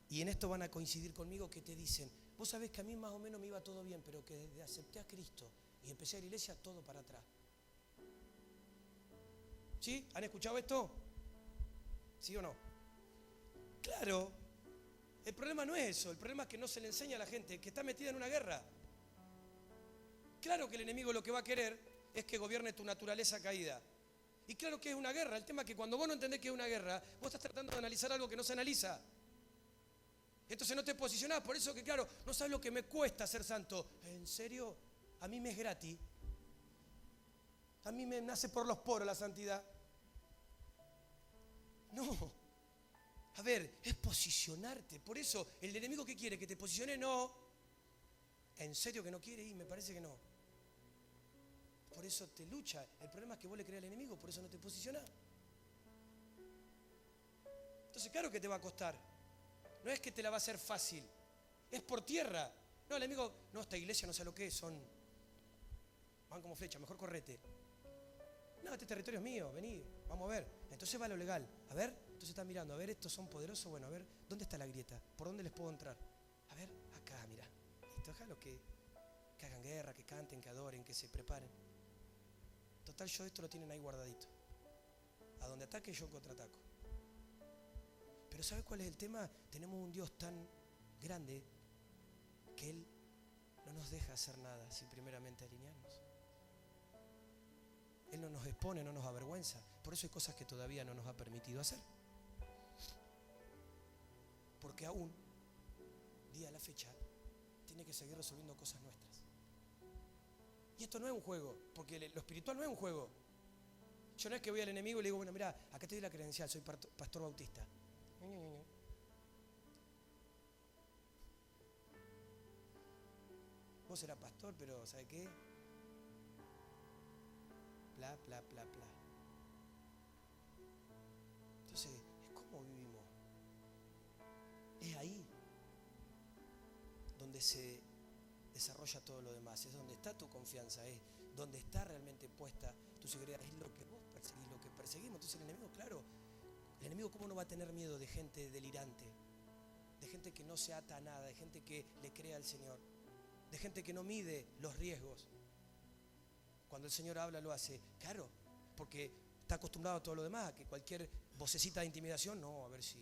y en esto van a coincidir conmigo, que te dicen: vos sabés que a mí más o menos me iba todo bien, pero que desde acepté a Cristo y empecé a ir a la iglesia, todo para atrás. ¿Sí? ¿Han escuchado esto? ¿Sí o no? Claro, el problema no es eso, el problema es que no se le enseña a la gente que está metida en una guerra. Claro que el enemigo lo que va a querer es que gobierne tu naturaleza caída. Y claro que es una guerra, el tema es que cuando vos no entendés que es una guerra, vos estás tratando de analizar algo que no se analiza. Entonces no te posicionás, por eso que claro, no sabes lo que me cuesta ser santo. ¿En serio? A mí me es gratis. A mí me nace por los poros la santidad. No. A ver, es posicionarte. Por eso, el enemigo que quiere que te posicione, no. ¿En serio que no quiere? Y me parece que no. Por eso te lucha. El problema es que vos le crees al enemigo, por eso no te posicionás. Entonces, claro que te va a costar. No es que te la va a hacer fácil. Es por tierra. No, el enemigo, no, esta iglesia no sé lo que es, van como flecha, mejor correte. No, este territorio es mío, vení, vamos a ver. Entonces va lo legal. A ver, entonces están mirando, a ver, estos son poderosos, bueno, a ver, ¿dónde está la grieta? ¿Por dónde les puedo entrar? A ver, acá, mira. Listo, déjalo que hagan guerra, que canten, que adoren, que se preparen. Total, yo esto lo tienen ahí guardadito. A donde ataque, yo contraataco. Pero ¿sabes cuál es el tema? Tenemos un Dios tan grande que Él no nos deja hacer nada sin primeramente alinearnos. Él no nos expone, no nos avergüenza. Por eso hay cosas que todavía no nos ha permitido hacer. Porque aún, día a la fecha, tiene que seguir resolviendo cosas nuestras. Y esto no es un juego, porque lo espiritual no es un juego. Yo no es que voy al enemigo y le digo, bueno, mira, acá te doy la credencial, soy pastor bautista. Vos serás pastor, pero ¿sabe qué? Bla, bla, bla, bla. Entonces, es como vivimos. Es ahí donde se desarrolla todo lo demás. Es donde está tu confianza, es donde está realmente puesta tu seguridad. Es lo que vos perseguís, lo que perseguimos. Entonces el enemigo, claro, el enemigo cómo no va a tener miedo de gente delirante, de gente que no se ata a nada, de gente que le cree al Señor, de gente que no mide los riesgos. Cuando el Señor habla lo hace, claro, porque está acostumbrado a todo lo demás, a que cualquier vocecita de intimidación, no, a ver si,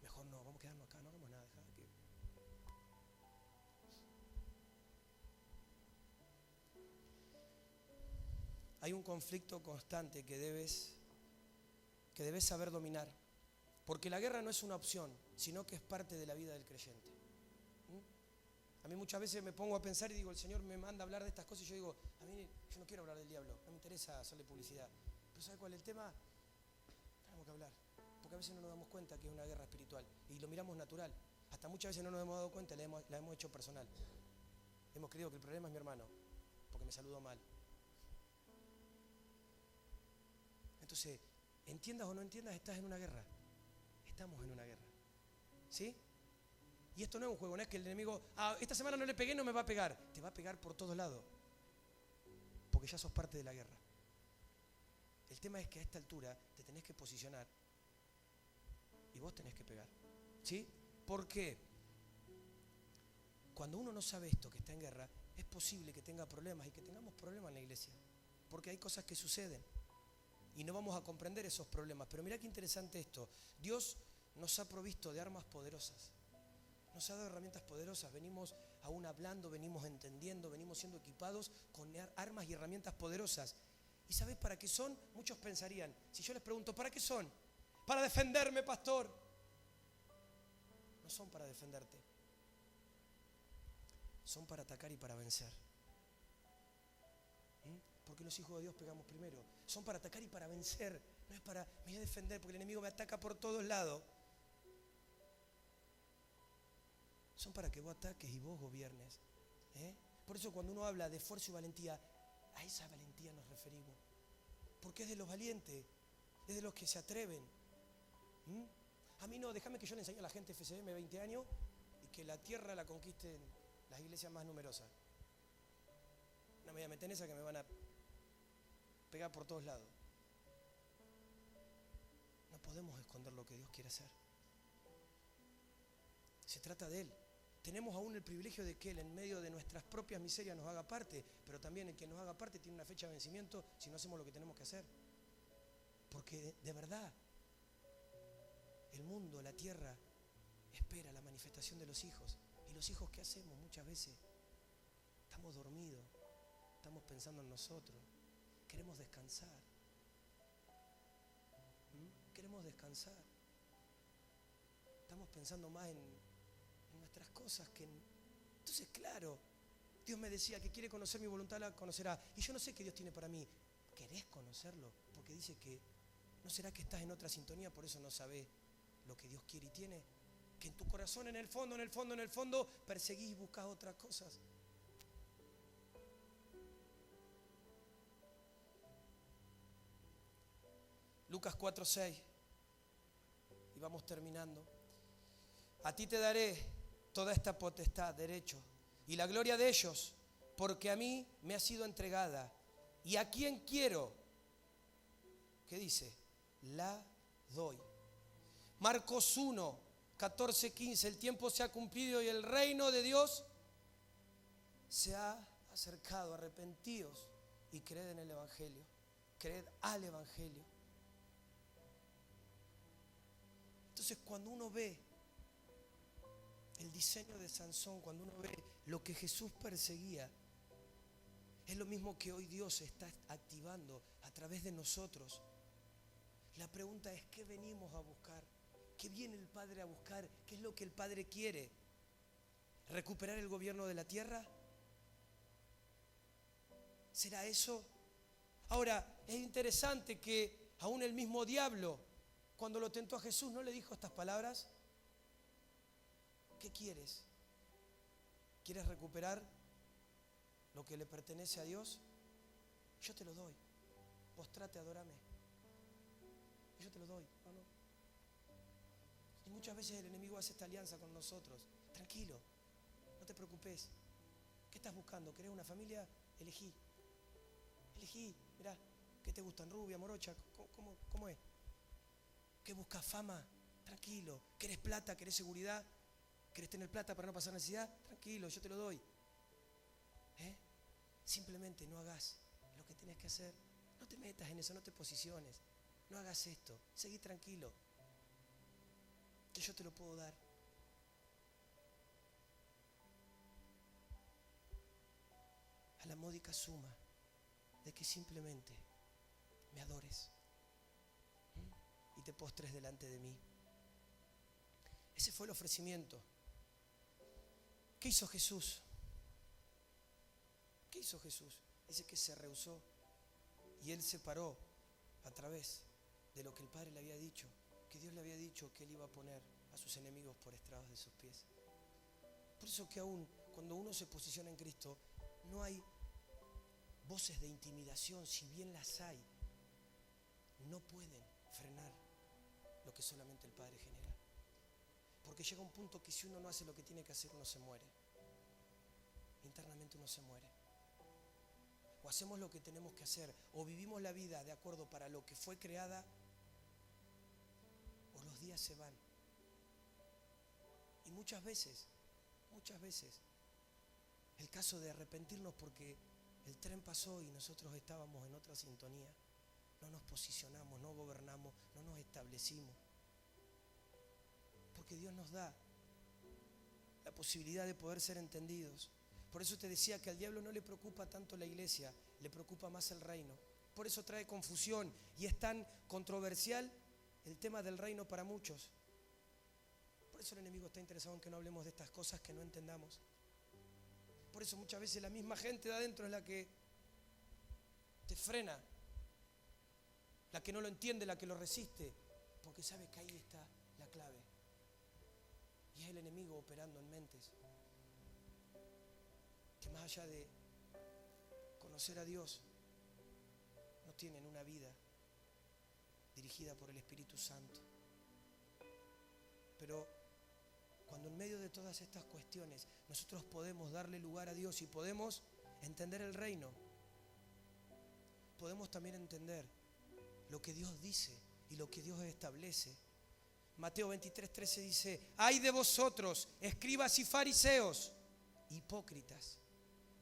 mejor no, vamos a quedarnos acá, no hagamos nada, dejar que... Hay un conflicto constante que debes saber dominar, porque la guerra no es una opción, sino que es parte de la vida del creyente. A mí muchas veces me pongo a pensar y digo, el Señor me manda a hablar de estas cosas y yo digo, a mí yo no quiero hablar del diablo, no me interesa hacerle publicidad. Pero ¿sabe cuál es el tema? Tenemos que hablar, porque a veces no nos damos cuenta que es una guerra espiritual y lo miramos natural. Hasta muchas veces no nos hemos dado cuenta y la hemos hecho personal. Hemos creído que el problema es mi hermano, porque me saludó mal. Entonces, entiendas o no entiendas, estás en una guerra. Estamos en una guerra. ¿Sí? Y esto no es un juego, no es que el enemigo, esta semana no le pegué, no me va a pegar. Te va a pegar por todos lados, porque ya sos parte de la guerra. El tema es que a esta altura te tenés que posicionar y vos tenés que pegar. ¿Sí? ¿Por qué? Cuando uno no sabe esto, que está en guerra, es posible que tenga problemas y que tengamos problemas en la iglesia, porque hay cosas que suceden y no vamos a comprender esos problemas. Pero mirá qué interesante esto. Dios nos ha provisto de armas poderosas. Nos ha dado herramientas poderosas. Venimos aún hablando, venimos entendiendo, venimos siendo equipados con armas y herramientas poderosas. ¿Y sabes para qué son? Muchos pensarían, si yo les pregunto, ¿para qué son? Para defenderme, pastor. No son para defenderte. Son para atacar y para vencer. Porque los hijos de Dios pegamos primero. Son para atacar y para vencer. No es para, me voy a defender porque el enemigo me ataca por todos lados. Son para que vos ataques y vos gobiernes. Por eso cuando uno habla de fuerza y valentía, a esa valentía nos referimos. Porque es de los valientes, es de los que se atreven. A mí no, déjame que yo le enseñe a la gente FCM 20 años y que la tierra la conquisten las iglesias más numerosas. No me voy a meter en esa que me van a pegar por todos lados. No podemos esconder lo que Dios quiere hacer. Se trata de Él. Tenemos aún el privilegio de que Él en medio de nuestras propias miserias nos haga parte, pero también el que nos haga parte tiene una fecha de vencimiento si no hacemos lo que tenemos que hacer. Porque de verdad, el mundo, la tierra, espera la manifestación de los hijos. ¿Y los hijos qué hacemos muchas veces? Estamos dormidos, estamos pensando en nosotros, queremos descansar. Queremos descansar. Estamos pensando más en nuestras cosas que en... Entonces, claro, Dios me decía que quiere conocer mi voluntad, la conocerá. Y yo no sé qué Dios tiene para mí. ¿Querés conocerlo? Porque dice que ¿no será que estás en otra sintonía? Por eso no sabés lo que Dios quiere y tiene. Que en tu corazón, en el fondo, perseguís y buscás otras cosas. Lucas 4:6. Y vamos terminando. A ti te daré toda esta potestad, derecho, y la gloria de ellos, porque a mí me ha sido entregada. Y a quien quiero, ¿qué dice? La doy. Marcos 1:14-15. El tiempo se ha cumplido y el reino de Dios se ha acercado. Arrepentíos y creed en el Evangelio. Creed al Evangelio. Entonces, cuando uno ve el diseño de Sansón, cuando uno ve lo que Jesús perseguía, es lo mismo que hoy Dios está activando a través de nosotros. La pregunta es, ¿qué venimos a buscar? ¿Qué viene el Padre a buscar? ¿Qué es lo que el Padre quiere? ¿Recuperar el gobierno de la tierra? ¿Será eso? Ahora, es interesante que aún el mismo diablo, cuando lo tentó a Jesús, ¿no le dijo estas palabras? ¿Qué quieres? ¿Quieres recuperar lo que le pertenece a Dios? Yo te lo doy. Postrate, adórame. Yo te lo doy. No. Y muchas veces el enemigo hace esta alianza con nosotros. Tranquilo, no te preocupes. ¿Qué estás buscando? ¿Querés una familia? Elegí. Mirá, ¿qué te gustan? Rubia, morocha, ¿cómo es? ¿Qué buscas? Fama, tranquilo. ¿Querés plata? ¿Querés seguridad? ¿Querés tener plata para no pasar necesidad? Tranquilo, yo te lo doy. Simplemente no hagas lo que tienes que hacer. No te metas en eso, no te posiciones. No hagas esto, seguí tranquilo. Que yo te lo puedo dar. A la módica suma de que simplemente me adores y te postres delante de mí. Ese fue el ofrecimiento. ¿Qué hizo Jesús? ¿Qué hizo Jesús? Dice que se rehusó y Él se paró a través de lo que el Padre le había dicho, que Dios le había dicho que Él iba a poner a sus enemigos por estrados de sus pies. Por eso que aún cuando uno se posiciona en Cristo, no hay voces de intimidación, si bien las hay, no pueden frenar lo que solamente el Padre genera. Porque llega un punto que si uno no hace lo que tiene que hacer, uno se muere. Internamente uno se muere. O hacemos lo que tenemos que hacer, o vivimos la vida de acuerdo para lo que fue creada, o los días se van. Y muchas veces, el caso de arrepentirnos porque el tren pasó y nosotros estábamos en otra sintonía, no nos posicionamos, no gobernamos, no nos establecimos. porque Dios nos da la posibilidad de poder ser entendidos. Por eso te decía que al diablo no le preocupa tanto la iglesia, le preocupa más el reino. Por eso trae confusión y es tan controversial el tema del reino para muchos. Por eso el enemigo está interesado en que no hablemos de estas cosas que no entendamos. Por eso muchas veces la misma gente de adentro es la que te frena, la que no lo entiende, la que lo resiste, porque sabe que ahí está la clave. Y es el enemigo operando en mentes que más allá de conocer a Dios, no tienen una vida dirigida por el Espíritu Santo. Pero cuando en medio de todas estas cuestiones nosotros podemos darle lugar a Dios y podemos entender el reino, podemos también entender lo que Dios dice y lo que Dios establece. Mateo 23:13 dice: ay de vosotros, escribas y fariseos, hipócritas,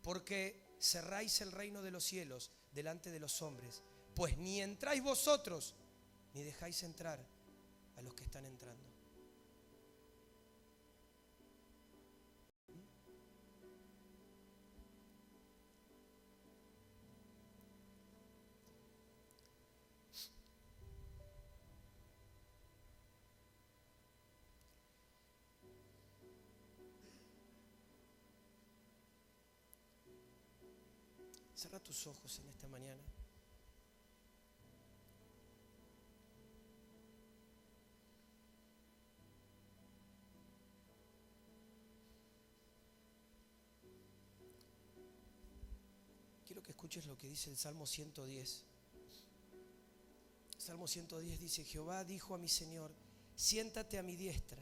porque cerráis el reino de los cielos delante de los hombres, pues ni entráis vosotros, ni dejáis entrar a los que están entrando. Cierra tus ojos en esta mañana. Quiero que escuches lo que dice el Salmo 110. Salmo 110 dice: Jehová dijo a mi Señor, siéntate a mi diestra,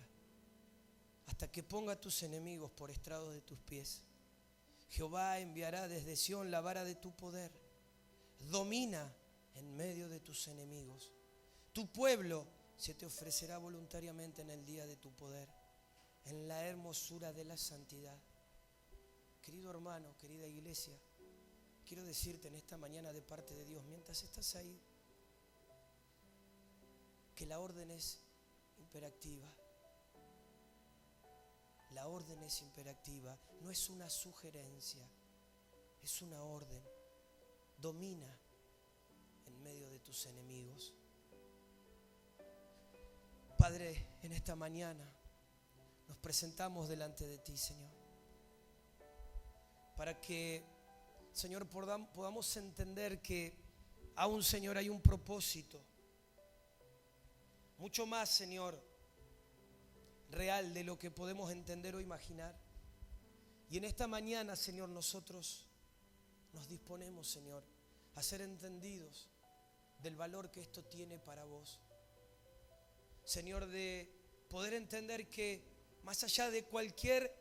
hasta que ponga a tus enemigos por estrado de tus pies. Jehová enviará desde Sión la vara de tu poder. Domina en medio de tus enemigos. Tu pueblo se te ofrecerá voluntariamente en el día de tu poder, en la hermosura de la santidad. Querido hermano, querida iglesia, quiero decirte en esta mañana de parte de Dios, mientras estás ahí, que la orden es imperativa. La orden es imperativa, no es una sugerencia, es una orden. Domina en medio de tus enemigos. Padre, en esta mañana nos presentamos delante de ti, Señor, para que, Señor, podamos entender que aún, Señor, hay un propósito mucho más, Señor, real de lo que podemos entender o imaginar. Y en esta mañana, Señor, nosotros nos disponemos, Señor, a ser entendidos del valor que esto tiene para vos. Señor, de poder entender que más allá de cualquier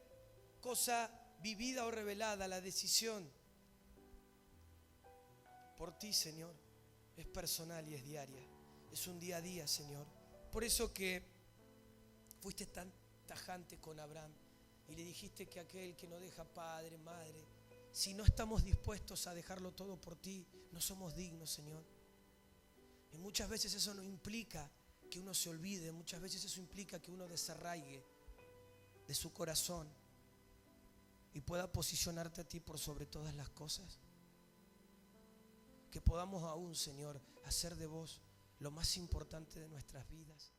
cosa vivida o revelada, la decisión por ti, Señor, es personal y es diaria. Es un día a día, Señor. Por eso que fuiste tan tajante con Abraham y le dijiste que aquel que no deja padre, madre, si no estamos dispuestos a dejarlo todo por ti, no somos dignos, Señor. Y muchas veces eso no implica que uno se olvide, muchas veces eso implica que uno desarraigue de su corazón y pueda posicionarte a ti por sobre todas las cosas. Que podamos aún, Señor, hacer de vos lo más importante de nuestras vidas.